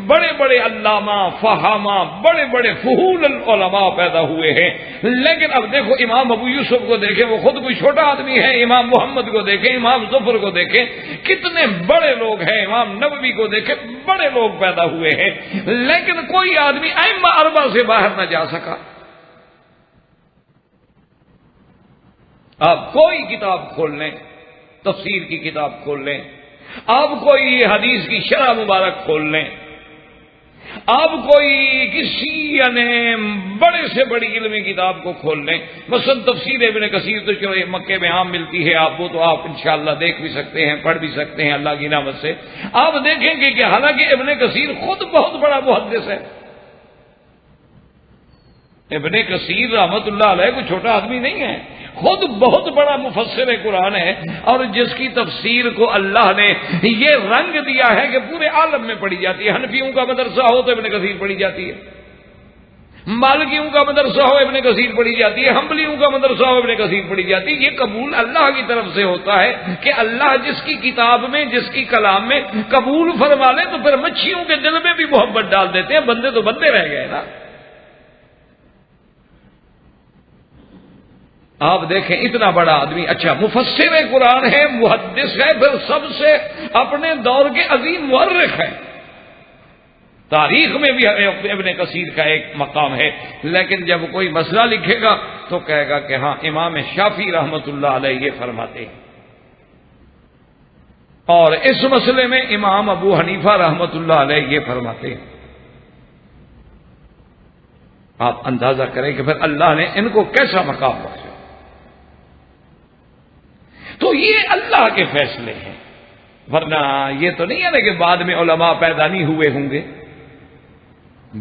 بڑے بڑے علامہ، فہامہ، بڑے بڑے فحول العلماء پیدا ہوئے ہیں۔ لیکن اب دیکھو امام ابو یوسف کو دیکھیں، وہ خود کوئی چھوٹا آدمی ہے، امام محمد کو دیکھیں، امام ظفر کو دیکھیں، کتنے بڑے لوگ ہیں، امام نووی کو دیکھیں، بڑے لوگ پیدا ہوئے ہیں، لیکن کوئی آدمی ائمہ 4 سے باہر نہ جا سکا۔ آپ کوئی کتاب کھول لیں، تفسیر کی کتاب کھول لیں، آپ کوئی حدیث کی شرح مبارک کھول لیں، آپ کوئی کسی یعنی بڑے سے بڑی علمی کتاب کو کھول لیں، مثلا تفسیر ابن کثیر تو جو مکے میں عام ملتی ہے، آپ وہ تو آپ انشاءاللہ دیکھ بھی سکتے ہیں، پڑھ بھی سکتے ہیں اللہ کی نعمت سے۔ آپ دیکھیں گے کہ حالانکہ ابن کثیر خود بہت بڑا محدث ہے، ابن کثیر رحمت اللہ علیہ کوئی چھوٹا آدمی نہیں ہے، خود بہت بڑا مفسر قرآن ہے، اور جس کی تفسیر کو اللہ نے یہ رنگ دیا ہے کہ پورے عالم میں پڑھی جاتی ہے۔ حنفیوں کا مدرسہ ہو تو ابن کثیر پڑھی جاتی ہے، مالکیوں کا مدرسہ ہو ابن کثیر پڑھی جاتی ہے، حنبلیوں کا مدرسہ ہو ابن کثیر پڑھی جاتی ہے۔ یہ قبول اللہ کی طرف سے ہوتا ہے کہ اللہ جس کی کتاب میں، جس کی کلام میں قبول فرما لے تو پھر مچھیوں کے دل میں بھی محبت ڈال دیتے ہیں، بندے تو بندے رہ گئے نا۔ آپ دیکھیں اتنا بڑا آدمی، اچھا مفسر قرآن ہے، محدث ہے، پھر سب سے اپنے دور کے عظیم مورخ ہے، تاریخ میں بھی ابن کثیر کا ایک مقام ہے، لیکن جب کوئی مسئلہ لکھے گا تو کہے گا کہ ہاں امام شافعی رحمت اللہ علیہ یہ فرماتے ہیں، اور اس مسئلے میں امام ابو حنیفہ رحمت اللہ علیہ یہ فرماتے ہیں۔ آپ اندازہ کریں کہ پھر اللہ نے ان کو کیسا مقام بخشا۔ تو یہ اللہ کے فیصلے ہیں، ورنہ یہ تو نہیں ہے نا کہ بعد میں علماء پیدا نہیں ہوئے ہوں گے،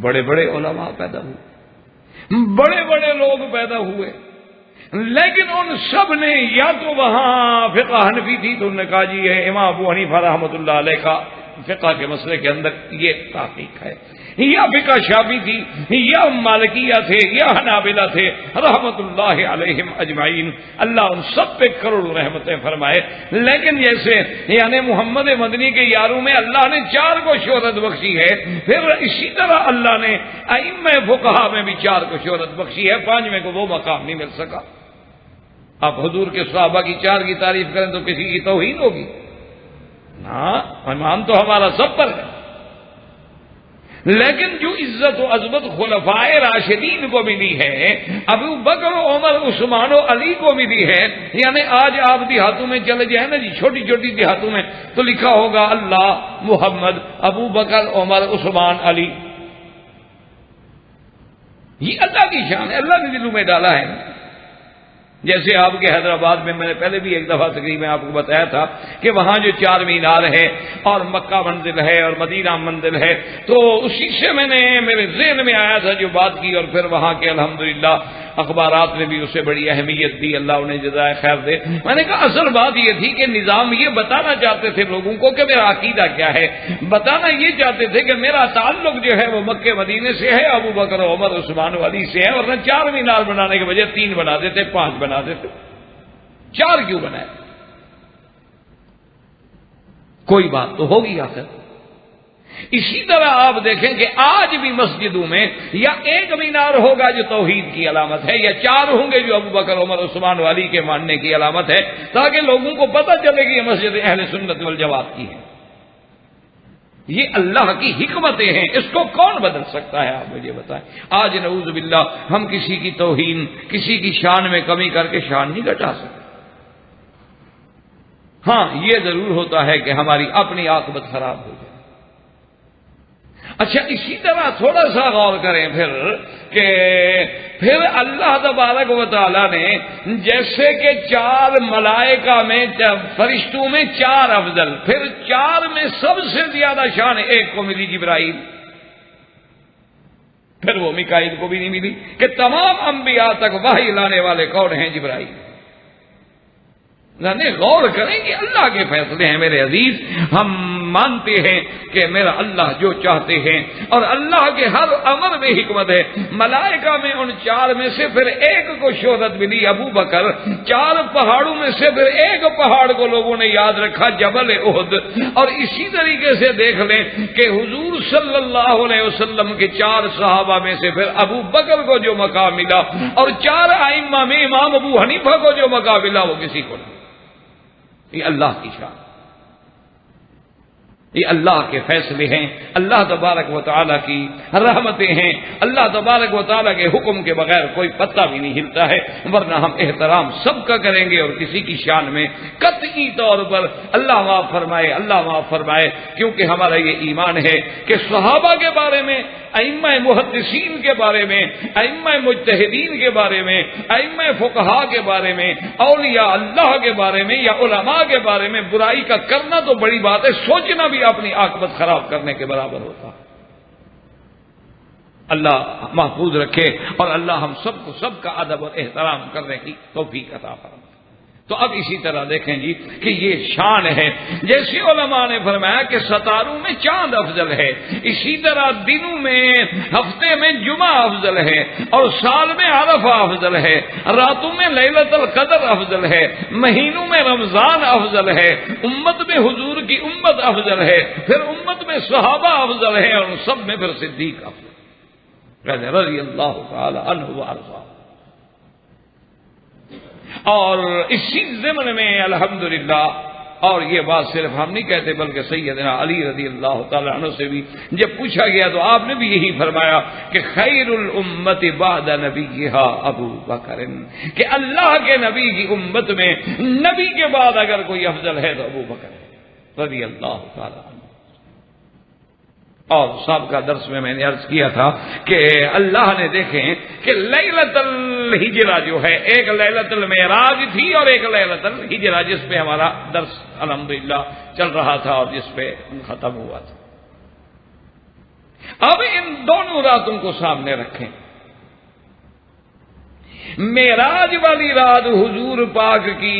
بڑے بڑے علماء پیدا ہوئے، بڑے بڑے لوگ پیدا ہوئے، لیکن ان سب نے یا تو وہاں فقہ حنفی تھی تو انہوں نے کہا جی یہ امام ابو حنیفہ رحمۃ اللہ علیہ کا فقہ کے مسئلے کے اندر یہ تحقیق ہے. یا فقہ شافعی تھی یا مالکیہ تھے یا حنابلہ تھے رحمت اللہ علیہم اجمعین، اللہ ان سب پہ کروڑ رحمتیں فرمائے. لیکن جیسے یعنی محمد مدنی کے یاروں میں اللہ نے 4 کو شہرت بخشی ہے، پھر اسی طرح اللہ نے ائمہ فقہا میں بھی 4 کو شہرت بخشی ہے، 5ویں کو وہ مقام نہیں مل سکا. آپ حضور کے صحابہ کی 4 کی تعریف کریں تو کسی کی توہین ہوگی؟ ہاں، ایمان تو ہمارا سب پر ہے. لیکن جو عزت و عظمت خلفائے راشدین کو ملی ہے، ابو بکر و عمر عثمان و علی کو ملی ہے، یعنی آج آپ دیہاتوں میں چلے جائیں نا جی، چھوٹی چھوٹی دیہاتوں میں تو لکھا ہوگا اللہ محمد ابو بکر عمر عثمان علی. یہ اللہ کی شان ہے، اللہ نے دلوں میں ڈالا ہے. جیسے آپ کے حیدرآباد میں نے پہلے بھی ایک دفعہ تقریب میں آپ کو بتایا تھا کہ وہاں جو 4 مینار ہے اور مکہ منزل ہے اور مدینہ منزل ہے، تو اسی سے میں نے میرے ذہن میں آیا تھا جو بات کی، اور پھر وہاں کے الحمدللہ اخبارات نے بھی اسے بڑی اہمیت دی، اللہ انہیں جزائے خیر دے. میں نے کہا اصل بات یہ تھی کہ نظام یہ بتانا چاہتے تھے لوگوں کو کہ میرا عقیدہ کیا ہے، بتانا یہ چاہتے تھے کہ میرا تعلق جو ہے وہ مکے مدینے سے ہے، ابو بکر عمر عثمان علی سے ہے، ورنہ 4 مینار بنانے کے بجائے 3 بنا دیتے، 5 بنا دیتے. 4 کیوں بنائے؟ کوئی بات تو ہوگی آخر. اسی طرح آپ دیکھیں کہ آج بھی مسجدوں میں یا 1 مینار ہوگا جو توحید کی علامت ہے، یا 4 ہوں گے جو ابو بکر عمر عثمان علی کے ماننے کی علامت ہے، تاکہ لوگوں کو پتہ چلے کہ یہ مسجد اہل سنت والجماعت کی ہے. یہ اللہ کی حکمتیں ہیں، اس کو کون بدل سکتا ہے؟ آپ مجھے بتائیں. آج نعوذ باللہ ہم کسی کی توہین، کسی کی شان میں کمی کر کے شان نہیں گھٹا سکتے. ہاں، یہ ضرور ہوتا ہے کہ ہماری اپنی عاقبت خراب ہو جائے. اچھا، اسی طرح تھوڑا سا غور کریں کہ پھر اللہ تبارک و تعالی نے جیسے کہ 4 ملائکہ میں فرشتوں میں 4 افضل، پھر 4 میں سب سے زیادہ شان ایک کو ملی جبرائیل، پھر وہ میکائیل کو بھی نہیں ملی کہ تمام انبیاء تک وحی لانے والے کون ہیں؟ جبرائیل. یعنی غور کریں کہ اللہ کے فیصلے ہیں میرے عزیز. ہم مانتے ہیں کہ میرا اللہ جو چاہتے ہیں، اور اللہ کے ہر امر میں حکمت ہے. ملائکہ میں ان 4 میں سے پھر ایک کو شہرت ملی، ابو بکر. 4 پہاڑوں میں سے پھر ایک پہاڑ کو لوگوں نے یاد رکھا، جبل احد. اور اسی طریقے سے دیکھ لیں کہ حضور صلی اللہ علیہ وسلم کے 4 صحابہ میں سے پھر ابو بکر کو جو مقام ملا، اور 4 ائمہ میں امام ابو حنیفہ کو جو مقام ملا وہ کسی کو نہیں. یہ اللہ کی شان، یہ اللہ کے فیصلے ہیں، اللہ تبارک و تعالیٰ کی رحمتیں ہیں. اللہ تبارک و تعالیٰ کے حکم کے بغیر کوئی پتہ بھی نہیں ہلتا ہے، ورنہ ہم احترام سب کا کریں گے اور کسی کی شان میں قطعی طور پر اللہ معاف فرمائے، اللہ معاف فرمائے. کیونکہ ہمارا یہ ایمان ہے کہ صحابہ کے بارے میں، ائمہ محدثین کے بارے میں، ائمہ مجتہدین کے بارے میں، ائمہ فقہا کے بارے میں، اولیاء اللہ کے بارے میں یا علماء کے بارے میں برائی کا کرنا تو بڑی بات ہے، سوچنا بھی اپنی عاقبت خراب کرنے کے برابر ہوتا. اللہ محفوظ رکھے اور اللہ ہم سب کو سب کا ادب اور احترام کرنے کی توفیق عطا فرمائے. تو اب اسی طرح دیکھیں جی کہ یہ شان ہے. جیسے علماء نے فرمایا کہ ستاروں میں چاند افضل ہے، اسی طرح دنوں میں، ہفتے میں جمعہ افضل ہے، اور سال میں عرفہ افضل ہے، راتوں میں لیلۃ القدر افضل ہے، مہینوں میں رمضان افضل ہے، امت میں حضور کی امت افضل ہے، پھر امت میں صحابہ افضل ہے، اور سب میں پھر صدیق افضل رضی اللہ تعالی عنہ وارضاہ. اور اسی ضمن میں الحمدللہ، اور یہ بات صرف ہم نہیں کہتے بلکہ سیدنا علی رضی اللہ تعالی عنہ سے بھی جب پوچھا گیا تو آپ نے بھی یہی فرمایا کہ خیر الامت بعد نبیہا ابو بکر، کہ اللہ کے نبی کی امت میں نبی کے بعد اگر کوئی افضل ہے تو ابو بکر رضی اللہ تعالی عنہ. اور سابقہ درس میں نے عرض کیا تھا کہ اللہ نے دیکھیں کہ لیلۃ الہجرہ جو ہے، ایک لیلۃ المعراج تھی اور ایک لیلۃ الہجرہ، جس پہ ہمارا درس الحمدللہ چل رہا تھا اور جس پہ ختم ہوا تھا. اب ان دونوں راتوں کو سامنے رکھیں. معراج والی رات حضور پاک کی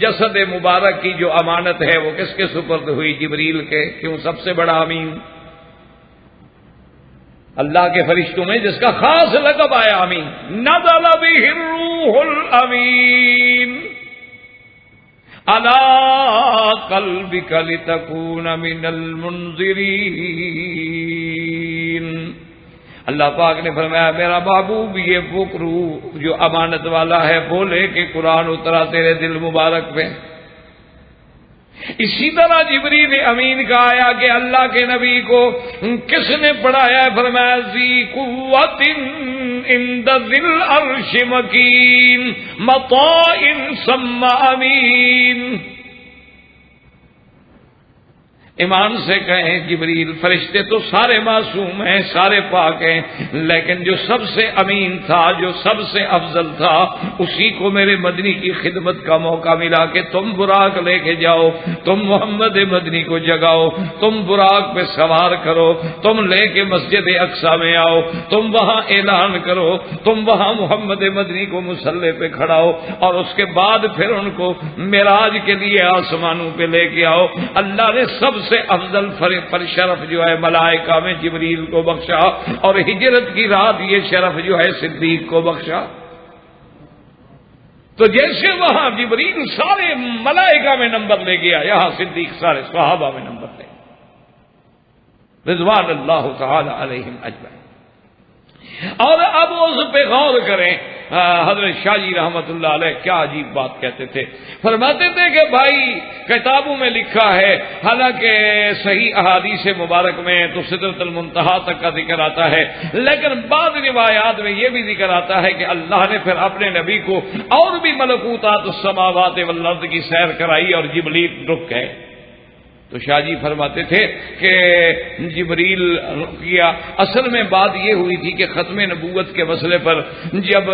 جسد مبارک کی جو امانت ہے وہ کس کے سپرد ہوئی؟ جبریل کے۔ کیوں؟ سب سے بڑا امین اللہ کے فرشتوں میں جس کا خاص لقب آیا امین، نزل بہ الروح الامین علی قلبک لتکون من المنذرین۔ اللہ پاک نے فرمایا میرا محبوب یہ وہ روح جو امانت والا ہے وہ لے کے قرآن اترا تیرے دل مبارک پہ۔ اسی طرح جبریل امین کا آیا کہ اللہ کے نبی کو کس نے پڑھایا ہے؟ فرمایا ذی قوت عند ذی العرش مکین مطاع ثم امین۔ ایمان سے کہیں جبریل فرشتے تو سارے معصوم ہیں، سارے پاک ہیں، لیکن جو سب سے امین تھا، جو سب سے افضل تھا، اسی کو میرے مدنی کی خدمت کا موقع ملا کہ تم براق لے کے جاؤ، تم محمد مدنی کو جگاؤ، تم براق پہ سوار کرو، تم لے کے مسجد اقصی میں آؤ، تم وہاں اعلان کرو، تم وہاں محمد مدنی کو مصلی پہ کھڑاؤ، اور اس کے بعد پھر ان کو معراج کے لیے آسمانوں پہ لے کے آؤ۔ اللہ نے سب سے افضل پر شرف جو ہے ملائکہ میں جبریل کو بخشا، اور ہجرت کی رات یہ شرف جو ہے صدیق کو بخشا۔ تو جیسے وہاں جبریل سارے ملائکہ میں نمبر لے گیا، یہاں صدیق سارے صحابہ میں نمبر لے، رضوان اللہ تعالی علیہم اجمعین۔ اور اب اس پہ غور کریں، حضرت شاہ جی رحمت اللہ علیہ کیا عجیب بات کہتے تھے، فرماتے تھے کہ بھائی کتابوں میں لکھا ہے، حالانکہ صحیح احادیث مبارک میں تو سدرۃ المنتہا تک کا ذکر آتا ہے، لیکن بعض روایات میں یہ بھی ذکر آتا ہے کہ اللہ نے پھر اپنے نبی کو اور بھی ملکوتات السماوات والارض کی سیر کرائی اور جبریل رک گئے۔ تو شاہ جی فرماتے تھے کہ جبریل کیا، اصل میں بات یہ ہوئی تھی کہ ختم نبوت کے مسئلے پر جب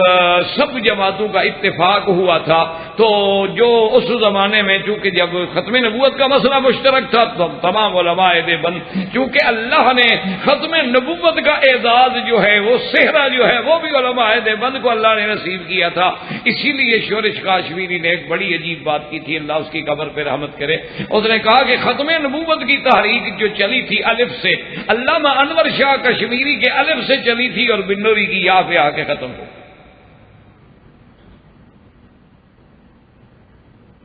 سب جماعتوں کا اتفاق ہوا تھا، تو جو اس زمانے میں چونکہ جب ختم نبوت کا مسئلہ مشترک تھا تو تمام علماء دیوبند، چونکہ اللہ نے ختم نبوت کا اعزاز جو ہے وہ صحرا جو ہے وہ بھی علماء دیوبند کو اللہ نے نصیب کیا تھا، اسی لیے شورش کاشمیری نے ایک بڑی عجیب بات کی تھی، اللہ اس کی قبر پہ رحمت کرے۔ اس نے کہا کہ ختم نبوت کی تحریک جو چلی تھی الف سے، علامہ انور شاہ کشمیری کے الف سے چلی تھی اور بنوری کی یا پہ آ کے ختم ہو۔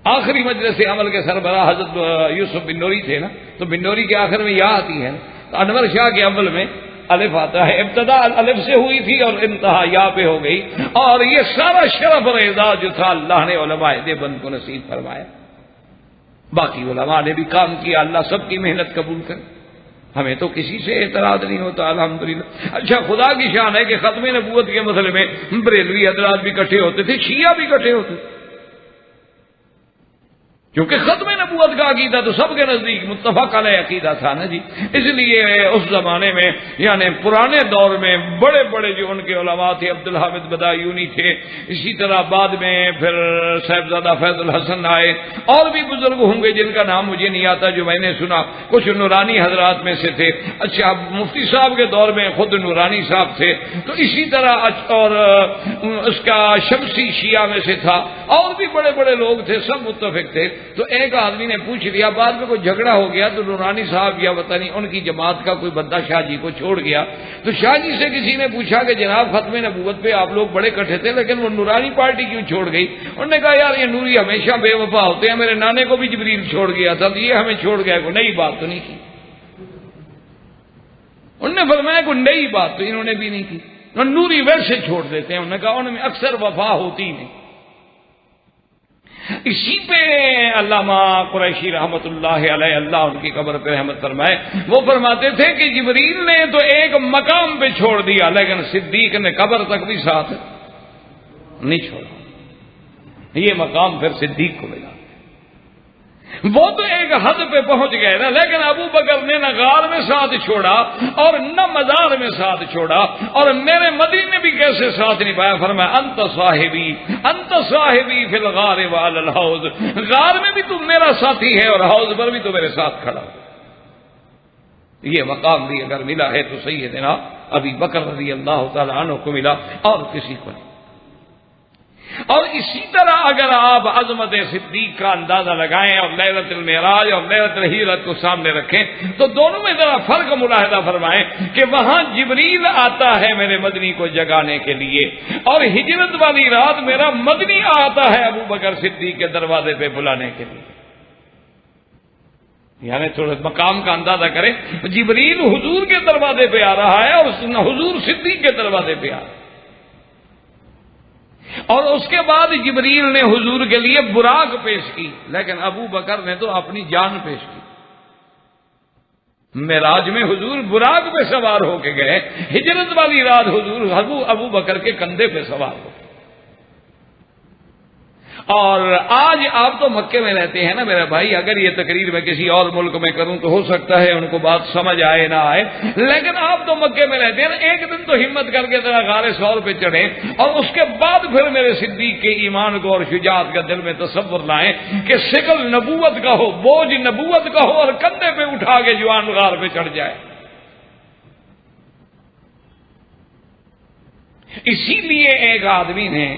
آخری مجلس عمل کے سربراہ حضرت یوسف بنوری تھے نا، تو بنوری کے آخر میں یا آتی ہے نا، تو انور شاہ کے اول میں الف آتا ہے، ابتدا الف سے ہوئی تھی اور انتہا یا پہ ہو گئی، اور یہ سارا شرف اور اعزاز جو تھا اللہ نے علماء دیوبند کو نصیب فرمایا۔ باقی علماء نے بھی کام کیا، اللہ سب کی محنت قبول کرے، ہمیں تو کسی سے اعتراض نہیں ہوتا الحمدللہ۔ اچھا خدا کی شان ہے کہ ختم نبوت کے مسئلے میں بریلوی حضرات بھی اکٹھے ہوتے تھے، شیعہ بھی اکٹھے ہوتے تھے، کیونکہ ختم نبوت کا عقیدہ تو سب کے نزدیک متفق علیہ عقیدہ تھا نا جی، اس لیے اس زمانے میں یعنی پرانے دور میں بڑے بڑے جو ان کے علماء تھے، عبدالحامد بدایونی تھے، اسی طرح بعد میں پھر صاحبزادہ فیض الحسن آئے، اور بھی بزرگ ہوں گے جن کا نام مجھے نہیں آتا جو میں نے سنا، کچھ نورانی حضرات میں سے تھے۔ اچھا مفتی صاحب کے دور میں خود نورانی صاحب تھے، تو اسی طرح اور اس کا شمسی شیعہ میں سے تھا، اور بھی بڑے بڑے لوگ تھے، سب متفق تھے۔ تو ایک آدمی نے پوچھ لیا، بعد میں کوئی جھگڑا ہو گیا تو نورانی صاحب یا پتہ نہیں ان کی جماعت کا کوئی بندہ شاہ جی کو چھوڑ گیا، تو شاہ جی سے کسی نے پوچھا کہ جناب ختم نبوت پہ آپ لوگ بڑے کٹھے تھے لیکن وہ نورانی پارٹی کیوں چھوڑ گئی؟ انہوں نے کہا یار یہ نوری ہمیشہ بے وفا ہوتے ہیں، میرے نانے کو بھی جبریل چھوڑ گیا تھا تو یہ ہمیں چھوڑ گیا، کوئی نئی بات تو نہیں کی۔ انہوں نے فرمایا کوئی نئی بات تو انہوں نے بھی نہیں کی، نوری ویسے چھوڑ دیتے ہیں، انہوں نے کہا ان میں اکثر وفا ہوتی نہیں۔ اسی پہ علامہ قریشی رحمت اللہ علیہ، اللہ ان کی قبر پہ رحمت فرمائے، وہ فرماتے تھے کہ جبریل نے تو ایک مقام پہ چھوڑ دیا لیکن صدیق نے قبر تک بھی ساتھ نہیں چھوڑا، یہ مقام پھر صدیق کو ملا۔ وہ تو ایک حد پہ پہنچ گئے نا، لیکن ابو بکر نے نہ غار میں ساتھ چھوڑا اور نہ مزار میں ساتھ چھوڑا، اور میرے مدنی نے بھی کیسے ساتھ نبھایا، فرمایا انت صاحبی فی الغار وعلی الحوض، غار میں بھی تم میرا ساتھی ہے اور حوض پر بھی تو میرے ساتھ کھڑا ہو۔ یہ مقام بھی اگر ملا ہے تو سیدنا ابی بکر رضی اللہ تعالی عنہ کو ملا اور کسی کو نہیں۔ اور اسی طرح اگر آپ عظمت صدیق کا اندازہ لگائیں اور لیلۃ المعراج اور لیلۃ الہجرت کو سامنے رکھیں تو دونوں میں ذرا فرق ملاحظہ فرمائیں کہ وہاں جبریل آتا ہے میرے مدنی کو جگانے کے لیے، اور ہجرت والی رات میرا مدنی آتا ہے ابو بکر صدیق کے دروازے پہ بلانے کے لیے۔ یعنی تھوڑا مقام کا اندازہ کریں، جبریل حضور کے دروازے پہ آ رہا ہے اور حضور صدیق کے دروازے پہ آ رہا ہے، اور اس کے بعد جبریل نے حضور کے لیے براق پیش کی، لیکن ابو بکر نے تو اپنی جان پیش کی۔ معراج میں حضور براق پہ سوار ہو کے گئے، ہجرت والی رات حضور ابو بکر کے کندھے پہ سوار ہو گئے۔ اور آج آپ تو مکے میں رہتے ہیں نا میرے بھائی، اگر یہ تقریر میں کسی اور ملک میں کروں تو ہو سکتا ہے ان کو بات سمجھ آئے نہ آئے، لیکن آپ تو مکے میں رہتے ہیں نا، ایک دن تو ہمت کر کے ذرا غار ثور پہ چڑھیں اور اس کے بعد پھر میرے صدیق کے ایمان کو اور شجاعت کا دل میں تصور لائیں کہ ثقل نبوت کا ہو، بوجھ نبوت کا ہو، اور کندھے پہ اٹھا کے جوان غار پہ چڑھ جائے۔ اسی لیے ایک آدمی نے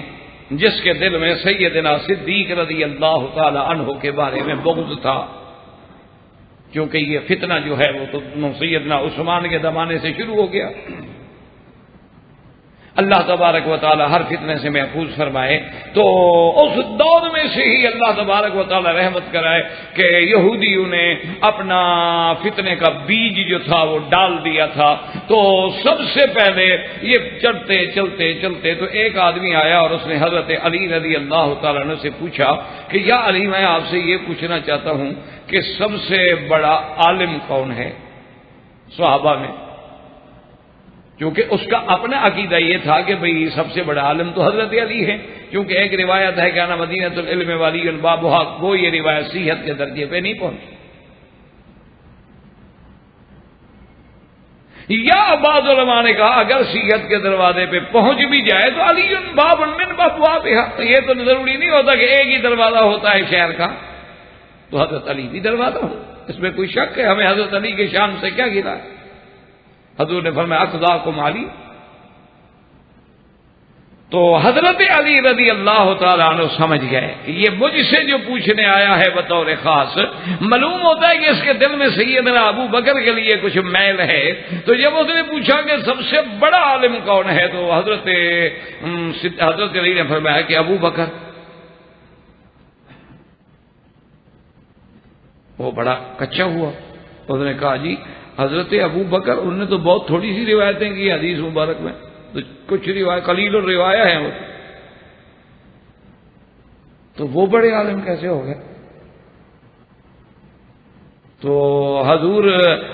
جس کے دل میں سیدنا صدیق رضی اللہ تعالی عنہ کے بارے میں بغض تھا، کیونکہ یہ فتنہ جو ہے وہ تو سیدنا عثمان کے زمانے سے شروع ہو گیا، اللہ تبارک و تعالی ہر فتنے سے محفوظ فرمائے، تو اس دور میں سے ہی اللہ تبارک و تعالی رحمت کرائے کہ یہودیوں نے اپنا فتنے کا بیج جو تھا وہ ڈال دیا تھا۔ تو سب سے پہلے یہ چلتے چلتے چلتے تو ایک آدمی آیا اور اس نے حضرت علی رضی اللہ تعالیٰ عنہ سے پوچھا کہ یا علی، میں آپ سے یہ پوچھنا چاہتا ہوں کہ سب سے بڑا عالم کون ہے صحابہ میں؟ کیونکہ اس کا اپنا عقیدہ یہ تھا کہ بھئی سب سے بڑا عالم تو حضرت علی ہے، کیونکہ ایک روایت ہے کہ انا مدینۃ العلم ولی بابھا، وہ یہ روایت صحت کے درجے پہ نہیں پہنچی۔ یا بعض علماء نے کہا اگر صحت کے دروازے پہ پہنچ بھی جائے تو علی باب من ابوابہا، تو یہ تو ضروری نہیں ہوتا کہ ایک ہی دروازہ ہوتا ہے شہر کا، تو حضرت علی بھی دروازہ ہو، اس میں کوئی شک ہے؟ ہمیں حضرت علی کے شان سے کیا گلا ہے؟ حضور نے فرمایا اقضاکم علی، تو حضرت علی رضی اللہ تعالیٰ عنہ سمجھ گئے کہ یہ مجھ سے جو پوچھنے آیا ہے بطور خاص، معلوم ہوتا ہے کہ اس کے دل میں سیدنا ابو بکر کے لیے کچھ میل ہے۔ تو جب اس نے پوچھا کہ سب سے بڑا عالم کون ہے تو حضرت علی نے فرمایا کہ ابو بکر۔ وہ بڑا کچا ہوا، اس نے کہا جی حضرت ابو بکر، انہوں نے تو بہت تھوڑی سی روایتیں کی حدیث مبارک میں، تو کچھ روایت قلیل الروایہ ہیں، وہ تو وہ بڑے عالم کیسے ہو گئے؟ تو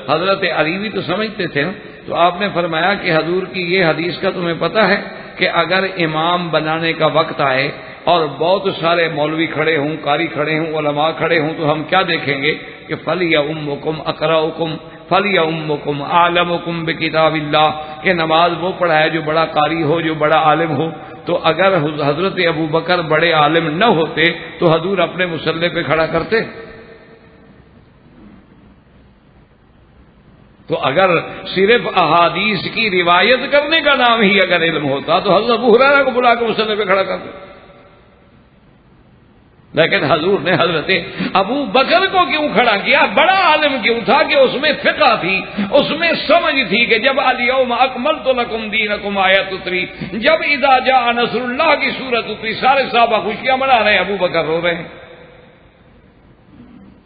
حضرت علی بھی تو سمجھتے تھے نا، تو آپ نے فرمایا کہ حضور کی یہ حدیث کا تمہیں پتہ ہے کہ اگر امام بنانے کا وقت آئے اور بہت سارے مولوی کھڑے ہوں، قاری کھڑے ہوں، علماء کھڑے ہوں، تو ہم کیا دیکھیں گے کہ فَلْيَؤُمُّكُمْ أَقْرَأُكُمْ فَلْيَؤُمُّكُمْ أَعْلَمُكُمْ بِكِتَابِ اللَّهِ، کہ نماز وہ پڑھائے جو بڑا قاری ہو، جو بڑا عالم ہو۔ تو اگر حضرت ابو بکر بڑے عالم نہ ہوتے تو حضور اپنے مصلی پہ کھڑا کرتے؟ تو اگر صرف احادیث کی روایت کرنے کا نام ہی اگر علم ہوتا تو حضرت ابو ہریرہ کو بلا کے مصلی پہ کھڑا کرتے، لیکن حضور نے حضرت ابو بکر کو کیوں کھڑا کیا؟ بڑا عالم کیوں تھا کہ اس میں فقہ تھی، اس میں سمجھ تھی کہ جب الیوم اکملت لکم دینکم آیت اتری، جب اذا جاء نصر اللہ کی صورت اتری، سارے صحابہ خوشیاں منا رہے ہیں، ابو بکر رو رہے ہیں۔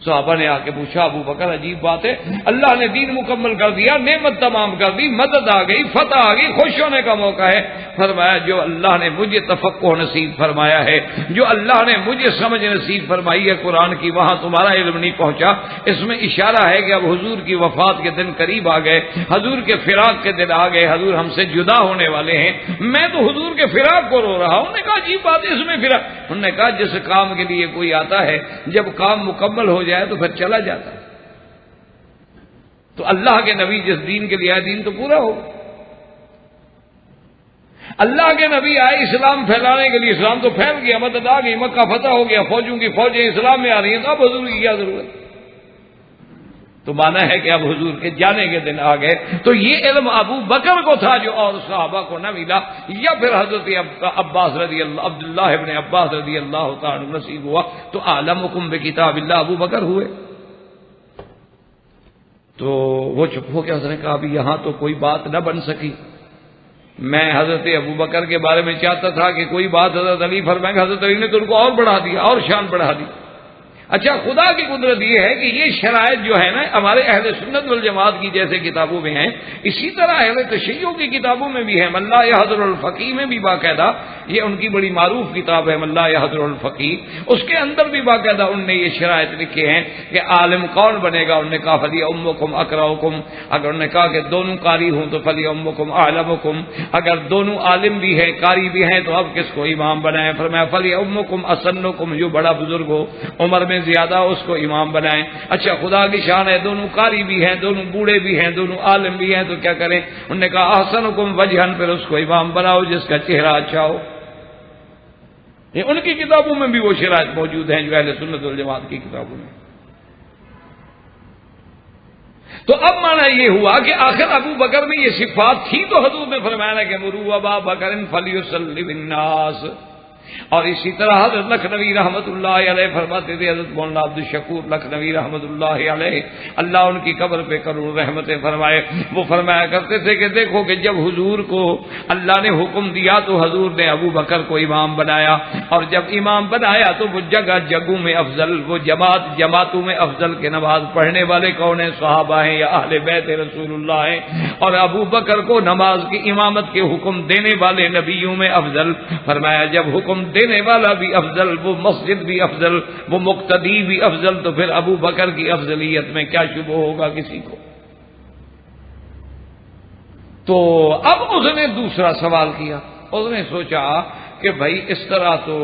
صحابہ نے آ کے پوچھا ابو بکر عجیب بات ہے، اللہ نے دین مکمل کر دیا، نعمت تمام کر دی، مدد آ گئی، فتح آ گئی، خوش ہونے کا موقع ہے۔ فرمایا جو اللہ نے مجھے تفقہ نصیب فرمایا ہے، جو اللہ نے مجھے سمجھ نصیب فرمائی ہے قرآن کی، وہاں تمہارا علم نہیں پہنچا۔ اس میں اشارہ ہے کہ اب حضور کی وفات کے دن قریب آ گئے، حضور کے فراق کے دن آ گئے، حضور ہم سے جدا ہونے والے ہیں، میں تو حضور کے فراق کو رو رہا ہوں۔ انہوں نے کہا عجیب بات ہے، اس میں فراق؟ انہوں نے کہا جس کام کے لیے کوئی آتا ہے جب کام مکمل ہو جائے تو پھر چلا جاتا ہے، تو اللہ کے نبی جس دین کے لیے آئے دین تو پورا ہو۔ اللہ کے نبی آئے اسلام پھیلانے کے لیے، اسلام تو پھیل گیا، مدد آ گئی، مکہ فتح ہو گیا، فوجوں کی فوجیں اسلام میں آ رہی ہیں، تو اب حضور کی کیا ضرورت؟ تو مانا ہے کہ اب حضور کے جانے کے دن آ گئے. تو یہ علم ابو بکر کو تھا جو اور صحابہ کو نہ ملا, یا پھر حضرت عباس رضی اللہ عبداللہ ابن عباس رضی اللہ تعالی نصیب ہوا تو عالمکم بکتاب اللہ ابو بکر ہوئے. تو وہ چپ ہو کے حضرت نے کہا ابھی یہاں تو کوئی بات نہ بن سکی. میں حضرت ابو بکر کے بارے میں چاہتا تھا کہ کوئی بات حضرت علی فرمائیں گے, حضرت علی نے تو ان کو اور بڑھا دیا, اور شان بڑھا دی. اچھا, خدا کی قدرت یہ ہے کہ یہ شرائط جو ہے نا ہمارے اہل سنت والجماعت کی جیسے کتابوں میں ہیں, اسی طرح اہل تشیع کی کتابوں میں بھی ہے. ملا یحضر الفقیہ میں بھی باقاعدہ, یہ ان کی بڑی معروف کتاب ہے ملا یحضر الفقیہ, اس کے اندر بھی باقاعدہ انہوں نے یہ شرائط لکھے ہیں کہ عالم کون بنے گا. انہوں نے کہا فلی امکم اقرؤکم, اگر انہوں نے کہا کہ دونوں قاری ہوں تو فلی امکم اعلمکم, اگر دونوں عالم بھی ہیں قاری بھی ہیں تو اب کس کو امام بنائیں. فرمایا فلی امکم اسنکم, جو بڑا بزرگ ہو عمر میں زیادہ اس کو امام بنائیں. اچھا, خدا کی شان ہے دونوں قاری بھی ہیں, دونوں بوڑھے بھی ہیں, دونوں عالم بھی ہیں, تو کیا کریں. انہوں نے کہا احسنکم وجہن, پھر اس کو امام بناؤ جس کا چہرہ اچھا ہو. یہ ان کی کتابوں میں بھی وہ شرائط موجود ہیں جو اہل سنت والجماعت کی کتابوں میں. تو اب مانا یہ ہوا کہ آخر ابو بکر میں یہ صفات تھی تو حضور نے فرمایا کہ مروا ابا بکر فلیصلی بالناس. اور اسی طرح حضرت لکھنوی رحمت اللہ علیہ فرماتے تھے, حضرت مولانا عبد الشکور لکھنوی رحمت اللہ علیہ اللہ ان کی قبر پہ کروڑ رحمتیں فرمائے, وہ فرمایا کرتے تھے کہ دیکھو کہ جب حضور کو اللہ نے حکم دیا تو حضور نے ابو بکر کو امام بنایا, اور جب امام بنایا تو وہ جگہ جگہوں میں افضل, وہ جماعتوں میں افضل کے نماز پڑھنے والے کون ہیں, صحابہ ہیں یا اہل بیت رسول اللہ ہیں. اور ابو بکر کو نماز کی امامت کے حکم دینے والے نبیوں میں افضل. فرمایا جب حکم دینے والا بھی افضل, وہ مسجد بھی افضل, وہ مقتدی بھی افضل, تو پھر ابو بکر کی افضلیت میں کیا شبہ ہوگا کسی کو. تو اب اس نے دوسرا سوال کیا, اس نے سوچا کہ بھائی اس طرح تو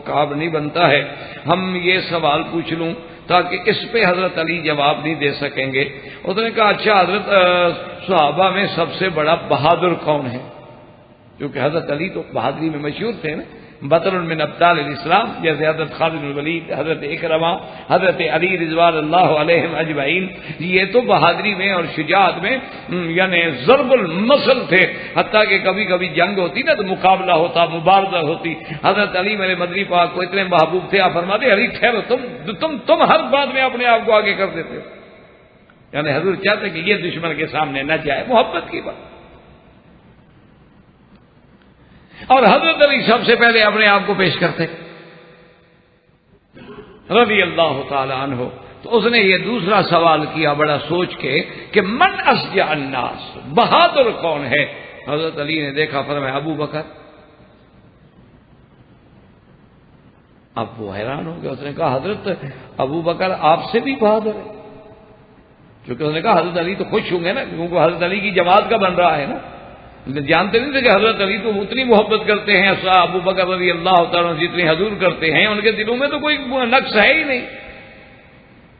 کام نہیں بنتا ہے, ہم یہ سوال پوچھ لوں تاکہ اس پہ حضرت علی جواب نہیں دے سکیں گے. اس نے کہا اچھا حضرت صحابہ میں سب سے بڑا بہادر کون ہے, کیونکہ حضرت علی تو بہادری میں مشہور تھے نا, بطر من ابطال الاسلام, جیسے حضرت خالد بن الولید, حضرت اکرمہ, حضرت علی رضوان اللہ علیہم اجمعین, یہ تو بہادری میں اور شجاعت میں یعنی ضرب المثل تھے. حتیٰ کہ کبھی کبھی جنگ ہوتی نا تو مقابلہ ہوتا, مبارزہ ہوتی. حضرت علی میرے مدنی پاک کو اتنے محبوب تھے, آپ فرماتے علی ٹھہرو, تم ہر بات میں اپنے آپ کو آگے کر دیتے ہو. یعنی حضور چاہتے کہ یہ دشمن کے سامنے نہ جائے, محبت کی بات. اور حضرت علی سب سے پہلے اپنے آپ کو پیش کرتے رضی اللہ تعالی عنہ. تو اس نے یہ دوسرا سوال کیا بڑا سوچ کے کہ من اشجع الناس, بہادر کون ہے. حضرت علی نے دیکھا, فرمایا ابو بکر. اب وہ حیران ہو گیا, اس نے کہا حضرت ابو بکر آپ سے بھی بہادر ہے. کیونکہ اس نے کہا حضرت علی تو خوش ہوں گے نا, کیونکہ حضرت علی کی جماعت کا بن رہا ہے نا. جانتے نہیں تھے کہ حضرت علی تو اتنی محبت کرتے ہیں ابو بکر رضی اللہ تعالیٰ جتنی حضور کرتے ہیں, ان کے دلوں میں تو کوئی نقص ہے ہی نہیں,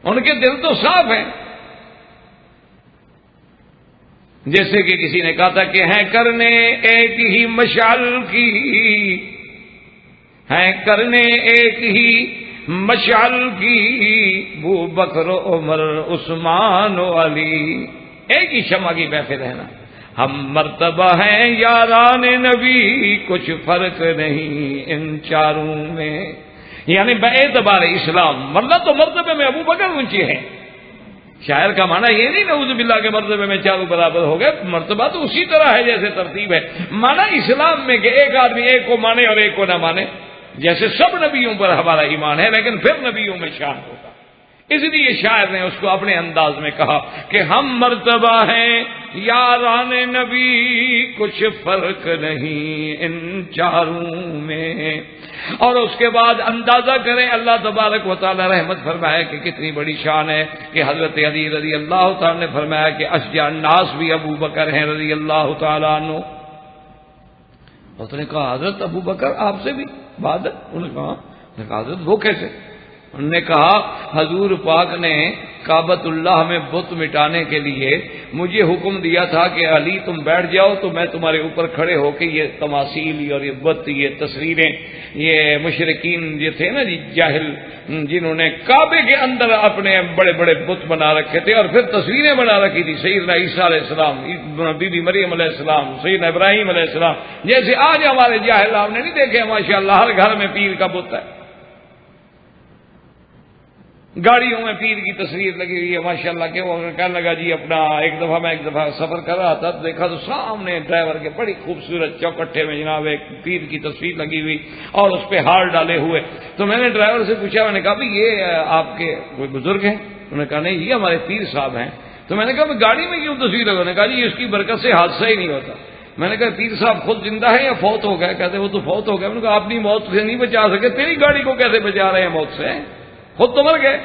ان کے دل تو صاف ہیں. جیسے کہ کسی نے کہا تھا کہ ہیں کرنے ایک ہی مشعل کی, ہیں کرنے ایک ہی مشعل کی, ابو بکر عمر عثمان و علی, ایک ہی شمع کی محفل رہنا. ہم مرتبہ ہیں یاران نبی, کچھ فرق نہیں ان چاروں میں. یعنی باعتبار اسلام ورنہ تو مرتبے میں ابو بکر اونچے ہیں. شاعر کا معنی یہ نہیں نعوذ باللہ کے مرتبے میں چاروں برابر ہو گئے, مرتبہ تو اسی طرح ہے جیسے ترتیب ہے. معنی اسلام میں کہ ایک آدمی ایک کو مانے اور ایک کو نہ مانے, جیسے سب نبیوں پر ہمارا ایمان ہے لیکن پھر نبیوں میں شان ہوگا. اس لیے شاعر نے اس کو اپنے انداز میں کہا کہ ہم مرتبہ ہیں یاران نبی, کچھ فرق نہیں ان چاروں میں. اور اس کے بعد اندازہ کریں اللہ تبارک و تعالی رحمت فرمایا کہ کتنی بڑی شان ہے کہ حضرت علی رضی اللہ تعالی نے فرمایا کہ اشجع الناس بھی ابو بکر ہیں رضی اللہ تعالیٰ عنہ. اس نے کہا حضرت ابو بکر آپ سے بھی بہادر. انہوں نے کہا حضرت وہ کیسے. انہوں نے کہا حضور پاک نے کعبۃ اللہ میں بت مٹانے کے لیے مجھے حکم دیا تھا کہ علی تم بیٹھ جاؤ تو میں تمہارے اوپر کھڑے ہو کے یہ تماثیل اور یہ بت، یہ تصویریں، یہ مشرکین یہ تھے نا جی جاہل، جنہوں نے کعبے کے اندر اپنے بڑے بڑے بت بنا رکھے تھے اور پھر تصویریں بنا رکھی تھی، سیدنا عیسیٰ علیہ السلام، بی بی مریم علیہ السلام، سیدنا ابراہیم علیہ السلام، جیسے آج ہمارے جاہل آپ نے نہیں دیکھے ماشاءاللہ ہر گھر میں پیر کا بت ہے، گاڑیوں میں پیر کی تصویر لگی ہوئی ہے ماشاءاللہ کہ وہ کہنے لگا جی اپنا ایک دفعہ سفر کر رہا تھا تو دیکھا تو سامنے ڈرائیور کے بڑی خوبصورت چوکٹے میں جناب ایک پیر کی تصویر لگی ہوئی اور اس پہ ہار ڈالے ہوئے. تو میں نے ڈرائیور سے پوچھا، میں نے کہا بھائی یہ آپ کے کوئی بزرگ ہیں؟ انہوں نے کہا نہیں یہ ہمارے پیر صاحب ہیں. تو میں نے کہا گاڑی میں کیوں تصویر لگا؟ نے کہا جی اس کی برکت سے حادثہ ہی نہیں ہوتا. میں نے کہا پیر صاحب خود زندہ ہے یا فوت ہو گئے؟ کہتے وہ تو فوت ہو گئے. میں نے کہا اپنی موت سے نہیں بچا سکے، تیری گاڑی کو کیسے بچا رہے ہیں موت سے؟ خود تو مر گئے.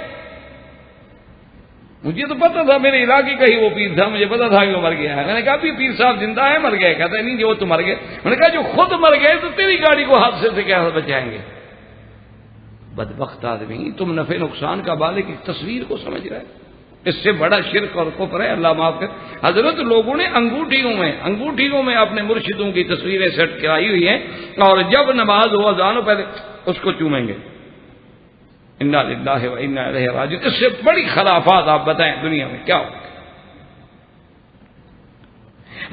مجھے تو پتا تھا، میرے علاقے کا ہی وہ پیر تھا، مجھے پتا تھا کہ وہ مر گیا ہے. میں نے کہا پیر صاحب زندہ ہے مر گئے؟ کہتا ہے نہیں جو تو مر گئے. میں نے کہا جو خود مر گئے تو تیری گاڑی کو حادثے سے کیا بچائیں گے؟ بدبخت آدمی، تم نفع نقصان کا بالے کی تصویر کو سمجھ رہے، اس سے بڑا شرک اور کفر ہے، اللہ معاف کر. حضرت لوگوں نے انگوٹھیوں میں اپنے مرشدوں کی تصویریں سیٹ کرائی ہوئی ہیں اور جب نماز ہو اذان ہو پہلے اس کو چومیں گے. انا للہ و انا الیہ راجعون. اس سے بڑی خرافات آپ بتائیں دنیا میں کیا ہو.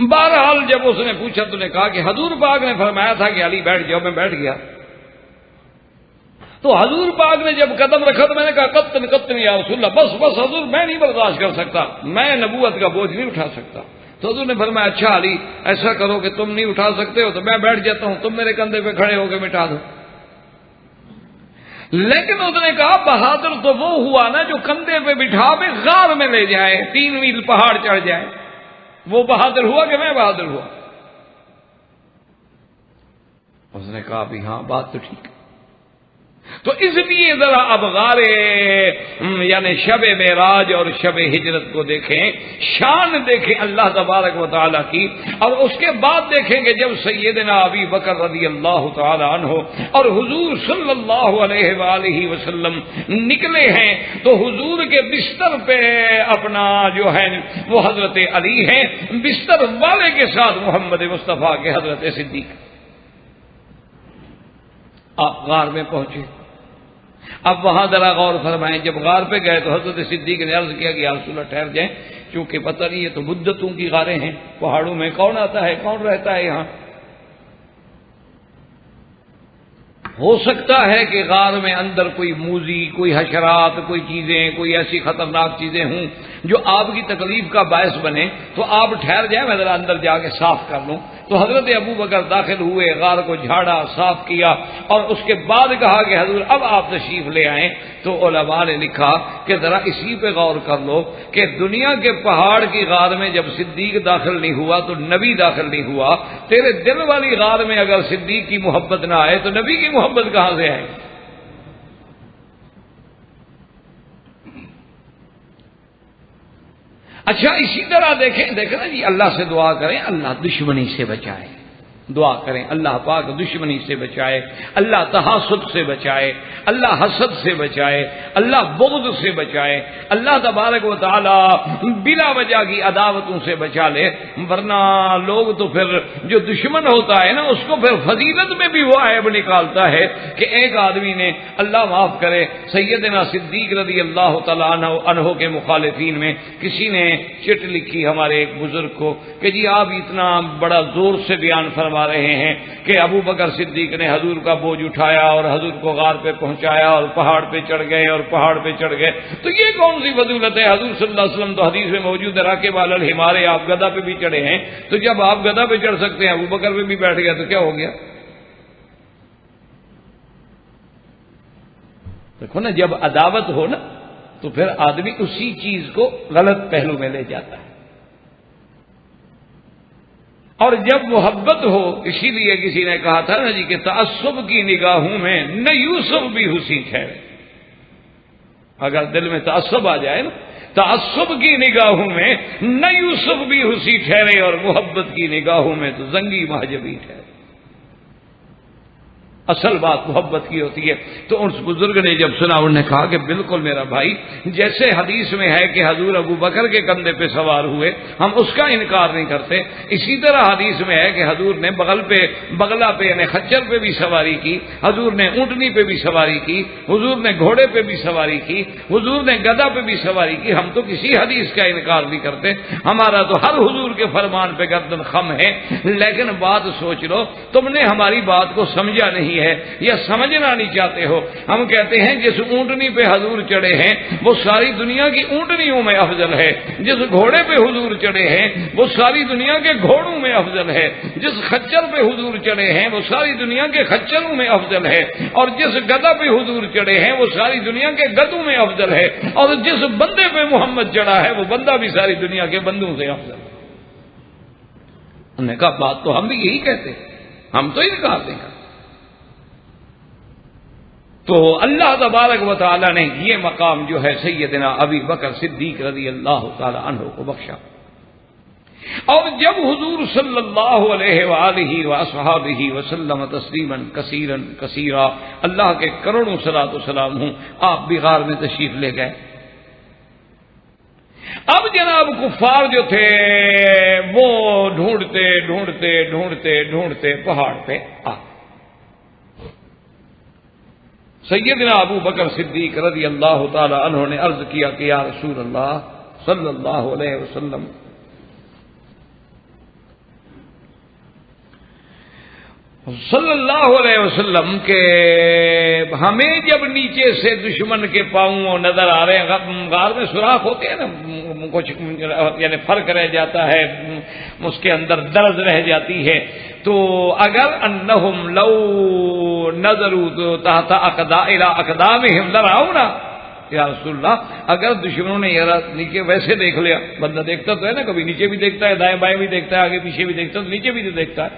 بہرحال جب اس نے پوچھا تو نے کہا کہ حضور پاک نے فرمایا تھا کہ علی بیٹھ جاؤ. میں بیٹھ گیا تو حضور پاک نے جب قدم رکھا تو میں نے کہا قطن یا رسول اللہ، بس حضور میں نہیں برداشت کر سکتا، میں نبوت کا بوجھ نہیں اٹھا سکتا. تو حضور نے فرمایا اچھا علی ایسا کرو کہ تم نہیں اٹھا سکتے ہو تو میں بیٹھ جاتا ہوں، تم میرے کندھے پہ کھڑے ہو کے مٹا دو. لیکن اس نے کہا بہادر تو وہ ہوا نا جو کندھے پہ بٹھا کے غار میں لے جائے، 3 میل پہاڑ چڑھ جائے. وہ بہادر ہوا کہ میں بہادر ہوا؟ اس نے کہا بھی ہاں بات تو ٹھیک ہے. تو اس لیے ذرا اب غار یعنی شب معراج اور شب ہجرت کو دیکھیں، شان دیکھیں اللہ تبارک و تعالیٰ کی، اور اس کے بعد دیکھیں کہ جب سیدنا ابی بکر رضی اللہ تعالی عنہ اور حضور صلی اللہ علیہ وآلہ وسلم نکلے ہیں تو حضور کے بستر پہ اپنا جو ہے وہ حضرت علی ہیں، بستر والے کے ساتھ محمد مصطفیٰ کے حضرت صدیق. آپ غار میں پہنچے. اب وہاں ذرا غور فرمائیں، جب غار پہ گئے تو حضرت صدیق نے عرض کیا کہ یا رسول اللہ ٹھہر جائیں، کیونکہ پتہ نہیں یہ تو مدتوں کی غاریں ہیں، پہاڑوں میں کون آتا ہے کون رہتا ہے یہاں. ہو سکتا ہے کہ غار میں اندر کوئی موذی، کوئی حشرات، کوئی چیزیں، کوئی ایسی خطرناک چیزیں ہوں جو آپ کی تکلیف کا باعث بنے، تو آپ ٹھہر جائیں میں ذرا اندر جا کے صاف کر لوں. تو حضرت ابو بکر داخل ہوئے، غار کو جھاڑا، صاف کیا اور اس کے بعد کہا کہ حضور اب آپ تشریف لے آئیں. تو علماء نے لکھا کہ ذرا اسی پہ غور کر لو کہ دنیا کے پہاڑ کی غار میں جب صدیق داخل نہیں ہوا تو نبی داخل نہیں ہوا. تیرے دل والی غار میں اگر صدیق کی محبت نہ آئے تو نبی کی محبت کہاں سے آئے؟ اچھا اسی طرح دیکھیں نا جی، اللہ سے دعا کریں اللہ دشمنی سے بچائے. دعا کریں اللہ پاک دشمنی سے بچائے، اللہ تحاسد سے بچائے، اللہ حسد سے بچائے، اللہ بغض سے بچائے، اللہ تبارک و تعالی بلا وجہ کی عداوتوں سے بچا لے. ورنہ لوگ تو پھر جو دشمن ہوتا ہے نا اس کو پھر فضیلت میں بھی وہ عیب نکالتا ہے کہ ایک آدمی نے اللہ معاف کرے سیدنا صدیق رضی اللہ تعالیٰ عنہ کے مخالفین میں کسی نے چٹ لکھی ہمارے ایک بزرگ کو کہ جی آپ اتنا بڑا زور سے بیان فرما رہے ہیں کہ ابو بکر صدیق نے حضور کا بوجھ اٹھایا اور حضور کو غار پہ پہنچایا اور پہاڑ پہ چڑھ گئے اور پہاڑ پہ چڑھ گئے، تو یہ کون سی فضیلت ہے؟ حضور صلی اللہ علیہ وسلم تو حدیث میں موجود ہے راکب علی الحمار، آپ گدھا پہ بھی چڑھے ہیں. تو جب آپ گدھا پہ چڑھ سکتے ہیں ابو بکر پہ بھی بیٹھ گیا تو کیا ہو گیا؟ دیکھو نا جب عداوت ہو نا تو پھر آدمی اسی چیز کو غلط پہلو میں لے جاتا ہے، اور جب محبت ہو. اسی لیے کسی نے کہا تھا نا جی کہ تعصب کی نگاہوں میں نہ یوسف بھی حسین ٹھہرے. اگر دل میں تعصب آ جائے نا، تعصب کی نگاہوں میں نہ یوسف بھی حسین ٹھہرے اور محبت کی نگاہوں میں تو زنگی مہجبی ٹھہرے. اصل بات محبت کی ہوتی ہے۔ تو اس بزرگ نے جب سنا انہوں نے کہا کہ بالکل میرا بھائی، جیسے حدیث میں ہے کہ حضور ابو بکر کے کندھے پہ سوار ہوئے، ہم اس کا انکار نہیں کرتے، اسی طرح حدیث میں ہے کہ حضور نے بغلہ پہ یعنی خچر پہ بھی سواری کی، حضور نے اونٹنی پہ بھی سواری کی، حضور نے گھوڑے پہ بھی سواری کی، حضور نے گدھا پہ بھی سواری کی۔ ہم تو کسی حدیث کا انکار نہیں کرتے، ہمارا تو ہر حضور کے فرمان پہ گردن خم ہے۔ لیکن بات سوچ لو، تم نے ہماری بات کو سمجھا نہیں ہے یا سمجھنا نہیں چاہتے ہو۔ ہم کہتے ہیں جس اونٹنی پہ حضور چڑھے ہیں وہ ساری دنیا کی اونٹنیوں میں افضل ہے، جس گھوڑے پہ حضور چڑھے ہیں وہ ساری دنیا کے گھوڑوں میں افضل ہے، جس خچر پہ حضور چڑھے ہیں وہ ساری دنیا کے خچروں میں افضل ہے، اور جس گدھا پہ حضور چڑھے ہیں وہ ساری دنیا کے گدھوں میں افضل ہے، اور جس بندے پہ محمد چڑھا ہے وہ بندہ بھی ساری دنیا کے بندوں سے افضل ہے۔ انہوں نے کہا بات تو ہم بھی یہی کہتے ہیں، ہم تو انکار نہیں کرتے۔ تو اللہ تبارک و تعالی نے یہ مقام جو ہے سیدنا ابی بکر صدیق رضی اللہ تعالی عنہ کو بخشا۔ اور جب حضور صلی اللہ علیہ وآلہ وصحبہ وسلم تسلیما کثیرا کثیرا، اللہ کے کروڑوں صلاۃ و سلام ہوں، آپ بھی غار میں تشریف لے گئے۔ اب جناب کفار جو تھے وہ ڈھونڈتے ڈھونڈتے ڈھونڈتے ڈھونڈتے پہاڑ پہ آ، سیدنا ابو بکر صدیق رضی اللہ تعالی عنہ نے عرض کیا کہ یا رسول اللہ صلی اللہ علیہ وسلم، کہ ہمیں جب نیچے سے دشمن کے پاؤں نظر آ رہے ہیں، غار میں سوراخ ہوتے ہیں نا، کچھ یعنی فرق رہ جاتا ہے، اس کے اندر درز رہ جاتی ہے، تو اگر انہم لو نظروا تحت اقدامہم لرعونا، یا رسول اللہ اگر دشمنوں نے نیچے ویسے دیکھ لیا، بندہ دیکھتا تو ہے نا، کبھی نیچے بھی دیکھتا ہے، دائیں بائیں بھی دیکھتا ہے، آگے پیچھے بھی دیکھتا ہے، تو نیچے بھی تو دیکھتا ہے،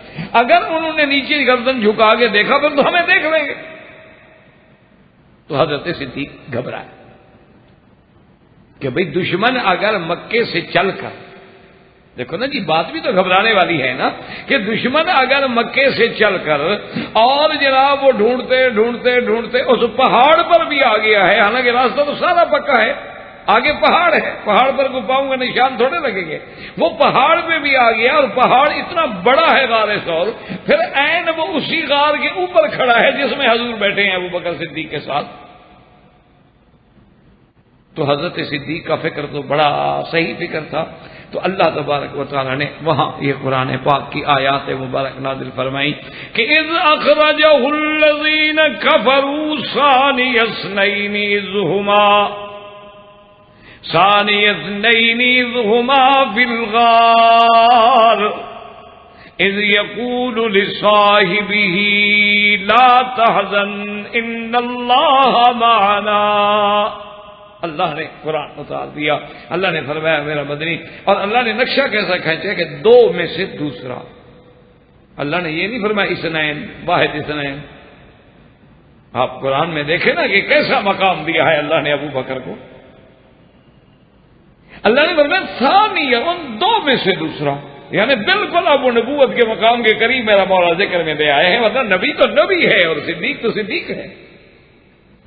اگر انہوں نے نیچے گردن جھکا کے دیکھا پھر تو ہمیں دیکھ لیں گے۔ تو حضرت صدیق گھبرائے کہ بھئی دشمن اگر مکے سے چل کر، دیکھو نا جی بات بھی تو گھبرانے والی ہے نا، کہ دشمن اگر مکے سے چل کر اور جناب وہ ڈھونڈتے ڈھونڈتے ڈھونڈتے اس پہاڑ پر بھی آ گیا ہے، حالانکہ راستہ تو سارا پکا ہے، آگے پہاڑ ہے، پہاڑ پر کو پاؤں کا نشان تھوڑے لگیں گے، وہ پہاڑ پہ بھی آ گیا، اور پہاڑ اتنا بڑا ہے غار ثور، پھر عین وہ اسی غار کے اوپر کھڑا ہے جس میں حضور بیٹھے ہیں ابو بکر صدیق کے ساتھ۔ تو حضرت صدیق کا فکر تو بڑا صحیح فکر تھا، تو اللہ تبارک و تعالی نے وہاں یہ قرآن پاک کی آیات مبارک نازل فرمائی کہ اذ اخرجہ الذین کفروا ثانی اثنین اذ ہما فی الغار اذ یقول لصاحبہ لا تحزن ان اللہ معنا۔ اللہ نے قرآن اتار دیا، اللہ نے فرمایا میرا مدنی، اور اللہ نے نقشہ کیسا کھینچا کہ دو میں سے دوسرا، اللہ نے یہ نہیں فرمایا اثنین واحد اثنین۔ آپ قرآن میں دیکھیں نا کہ کیسا مقام دیا ہے اللہ نے ابو بکر کو، اللہ نے فرمایا ثانی، ان دو میں سے دوسرا، یعنی بالکل اب وہ نبوت کے مقام کے قریب میرا مولا ذکر میں دے آئے ہیں، ورنہ نبی تو نبی ہے اور صدیق تو صدیق ہے،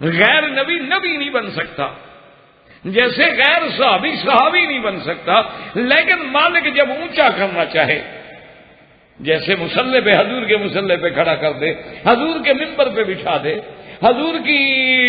غیر نبی نبی نہیں بن سکتا، جیسے غیر صحابی صحابی نہیں بن سکتا، لیکن مالک جب اونچا کرنا چاہے، جیسے مصلی پہ حضور کے مصلی پہ کھڑا کر دے، حضور کے ممبر پہ بٹھا دے، حضور کی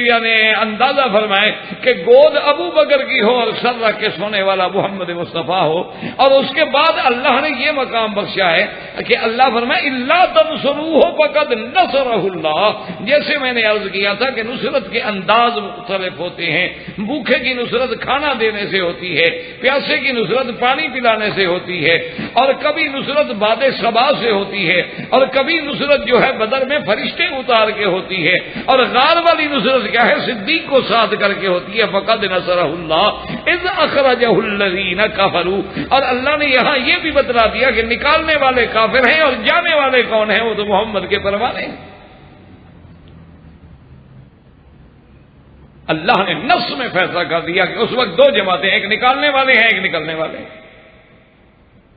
یعنی اندازہ فرمائے کہ گود ابو بکر کی ہو اور سر رکھ کے سونے والا محمد مصطفیٰ ہو، اور اس کے بعد اللہ نے یہ مقام بخشا ہے کہ اللہ فرمائے الا تنصروہ فقد نصرہ اللہ۔ جیسے میں نے عرض کیا تھا کہ نصرت کے انداز مختلف ہوتے ہیں، بھوکے کی نصرت کھانا دینے سے ہوتی ہے، پیاسے کی نصرت پانی پلانے سے ہوتی ہے، اور کبھی نصرت باد صبا سے ہوتی ہے، اور کبھی نصرت جو ہے بدر میں فرشتے اتار کے ہوتی ہے، اور غار والی نصرت کیا ہے، صدیق کو ساتھ کر کے ہوتی ہے، فقد نصرہ اللہ اذ اخرجہ الذین کفروا۔ اور اللہ نے یہاں یہ بھی بتلا دیا کہ نکالنے والے کافر ہیں اور جانے والے کون ہیں، وہ تو محمد کے پروانے ہیں۔ اللہ نے نص میں فیصلہ کر دیا کہ اس وقت دو جماعتیں، ایک نکالنے والے ہیں ایک نکلنے والے ہیں۔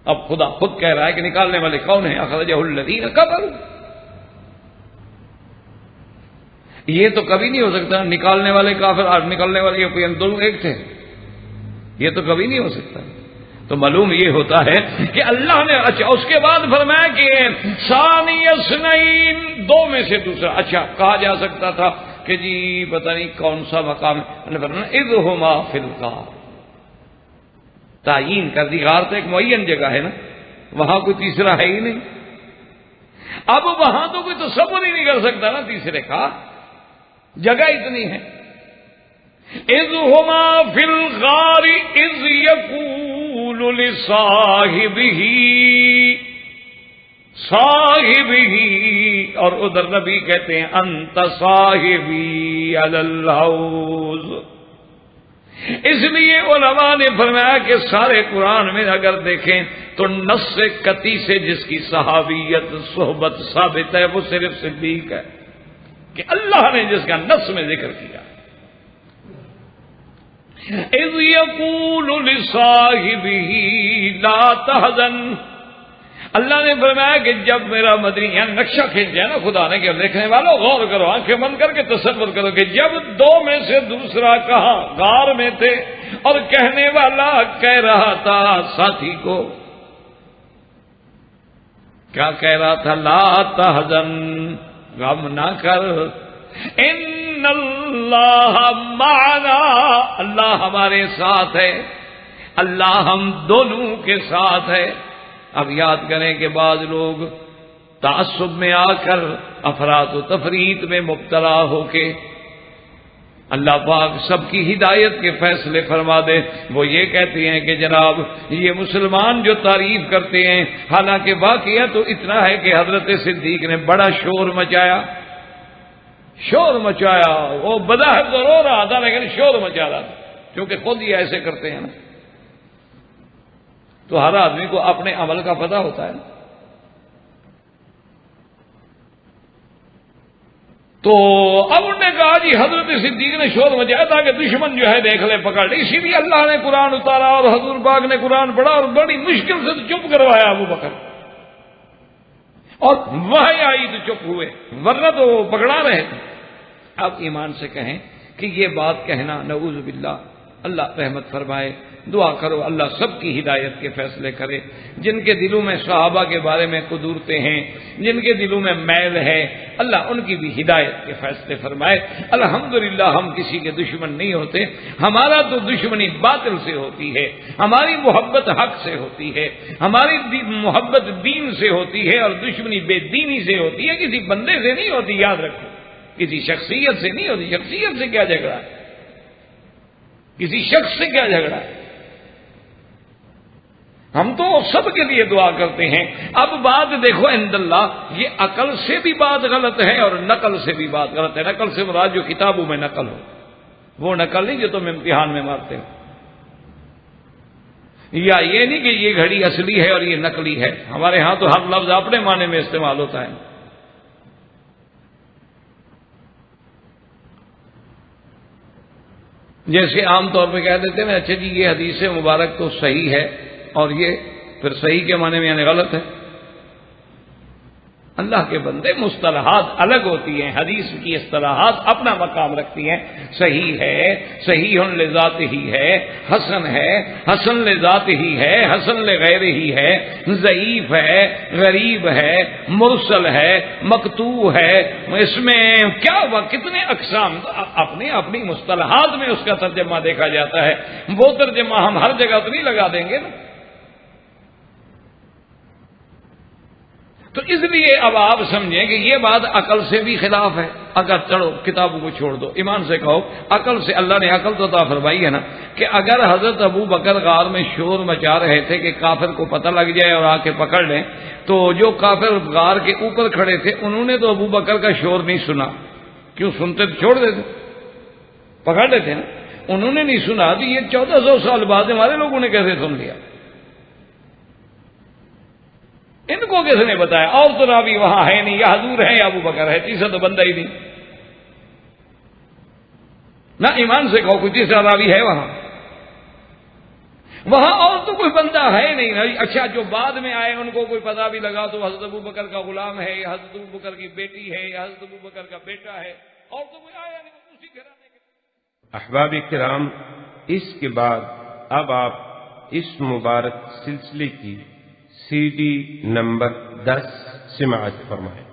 اب خدا خود کہہ رہا ہے کہ نکالنے والے کون ہیں، اخرجہ الذین کفروا۔ یہ تو کبھی نہیں ہو سکتا، نکالنے والے کافر اور نکالنے والے دونوں ایک تھے، یہ تو کبھی نہیں ہو سکتا۔ تو معلوم یہ ہوتا ہے کہ اللہ نے اچھا اس کے بعد فرمایا کہ ثانی اثنین، دو میں سے دوسرا۔ اچھا کہا جا سکتا تھا کہ جی پتہ نہیں کون سا مقام ہے، اذ ہما فی الغار، تعین کر دی، غار تو ایک معین جگہ ہے نا، وہاں کوئی تیسرا ہے ہی نہیں، اب وہاں تو کوئی تصور ہی نہیں کر سکتا نا تیسرے کا، جگہ اتنی ہے۔ اذ ہما فی الغار اذ یقول لصاحبہ، اور ادھر نبی کہتے ہیں انت صاحبی علی الحوض۔ اس لیے علماء نے فرمایا کہ سارے قرآن میں اگر دیکھیں تو نص قطعی سے جس کی صحابیت صحبت ثابت ہے وہ صرف صدیق ہے، کہ اللہ نے جس کا نص میں ذکر کیا۔ اذ یقول لصاحبہ لا تحزن، اللہ نے فرمایا کہ جب میرا مدنی یعنی نقشہ کھینچ جائے نا خدا نے، کہ دیکھنے والوں غور کرو، آنکھیں بند کر کے تصور کرو کہ جب دو میں سے دوسرا کہاں غار میں تھے اور کہنے والا کہہ رہا تھا ساتھی کو، کیا کہہ رہا تھا؟ لا تحزن، غم نہ کر، ان اللہ معنا، اللہ ہمارے ساتھ ہے، اللہ ہم دونوں کے ساتھ ہے۔ اب یاد کریں کہ بعض لوگ تعصب میں آ کر افراط و تفریط میں مبتلا ہو کے اللہ پاک سب کی ہدایت کے فیصلے فرما دے، وہ یہ کہتے ہیں کہ جناب یہ مسلمان جو تعریف کرتے ہیں، حالانکہ واقعہ تو اتنا ہے کہ حضرت صدیق نے بڑا شور مچایا، وہ بظاہر تو رو رہا تھا لیکن شور مچا رہا تھا، کیونکہ خود ہی ایسے کرتے ہیں نا، تو ہر آدمی کو اپنے عمل کا پتہ ہوتا ہے نا۔ تو اب انہوں نے کہا جی حضرت صدیق نے شور مچایا تھا کہ دشمن جو ہے دیکھ لے پکڑ لے، اسی لیے اللہ نے قرآن اتارا اور حضور پاک نے قرآن پڑھا اور بڑی مشکل سے چپ کروایا ابو بکر، اور وحی آئی تو چپ ہوئے، ورنہ تو وہ پکڑا رہے تھے۔ اب ایمان سے کہیں کہ یہ بات کہنا، نعوذ باللہ، اللہ رحمت فرمائے، دعا کرو اللہ سب کی ہدایت کے فیصلے کرے، جن کے دلوں میں صحابہ کے بارے میں قدورتیں ہیں، جن کے دلوں میں میل ہے، اللہ ان کی بھی ہدایت کے فیصلے فرمائے۔ الحمدللہ ہم کسی کے دشمن نہیں ہوتے، ہمارا تو دشمنی باطل سے ہوتی ہے، ہماری محبت حق سے ہوتی ہے، ہماری محبت دین سے ہوتی ہے، اور دشمنی بے دینی سے ہوتی ہے، کسی بندے سے نہیں ہوتی، یاد رکھو، کسی شخصیت سے نہیں ہوتی۔ شخصیت سے کیا جھگڑا ہے؟ کسی شخص سے کیا جھگڑا ہے؟ ہم تو سب کے لیے دعا کرتے ہیں۔ اب بات دیکھو عند اللہ، یہ عقل سے بھی بات غلط ہے اور نقل سے بھی بات غلط ہے۔ نقل سے مراد جو کتابوں میں نقل ہو، وہ نقل نہیں جو تم امتحان میں مارتے ہو، یا یہ نہیں کہ یہ گھڑی اصلی ہے اور یہ نقلی ہے۔ ہمارے ہاں تو ہر لفظ اپنے معنی میں استعمال ہوتا ہے۔ جیسے عام طور پہ کہہ دیتے ہیں اچھا جی یہ حدیث مبارک تو صحیح ہے اور یہ پھر صحیح کے معنی میں یعنی غلط ہے۔ اللہ کے بندے مصطلحات الگ ہوتی ہیں، حدیث کی اصطلاحات اپنا مقام رکھتی ہیں۔ صحیح ہے، صحیح لذات ہی ہے، حسن لذات ہی ہے، حسن لغیر ہی ہے، ضعیف ہے، غریب ہے، مرسل ہے، مقطوع ہے، اس میں کیا ہوا، کتنے اقسام، اپنی مصطلحات میں اس کا ترجمہ دیکھا جاتا ہے۔ وہ ترجمہ ہم ہر جگہ تو نہیں لگا دیں گے نا۔ تو اس لیے اب آپ سمجھیں کہ یہ بات عقل سے بھی خلاف ہے۔ اگر چلو کتابوں کو چھوڑ دو، ایمان سے کہو عقل سے، اللہ نے عقل تو عطا فرمائی ہے نا، کہ اگر حضرت ابو بکر غار میں شور مچا رہے تھے کہ کافر کو پتہ لگ جائے اور آ کے پکڑ لیں، تو جو کافر غار کے اوپر کھڑے تھے انہوں نے تو ابو بکر کا شور نہیں سنا، کیوں سنتے تو چھوڑ دیتے، پکڑ لیتے نا، انہوں نے نہیں سنا، تو یہ 1400 سال بعد ہمارے لوگوں نے کیسے سن لیا؟ ان کو کس نے بتایا؟ اور تو راوی وہاں ہے نہیں، یا حضور ہے یا ابو بکر ہے، تیسرا تو بندہ ہی نہیں نہ۔ ایمان سے کہو کوئی تیسرا راوی ہے وہاں اور تو کوئی بندہ ہے نہیں نا۔ اچھا جو بعد میں آئے ان کو کوئی پتہ بھی لگا تو حضرت ابو بکر کا غلام ہے، یا حضرت ابو بکر کی بیٹی ہے، یا حضرت ابو بکر کا بیٹا ہے، اور تو کوئی آیا نہیں، اسی گھرانے کے۔ احباب کرام، اس کے بعد اب آپ اس مبارک سلسلے کی CD نمبر 10 سماعت فرمائیں۔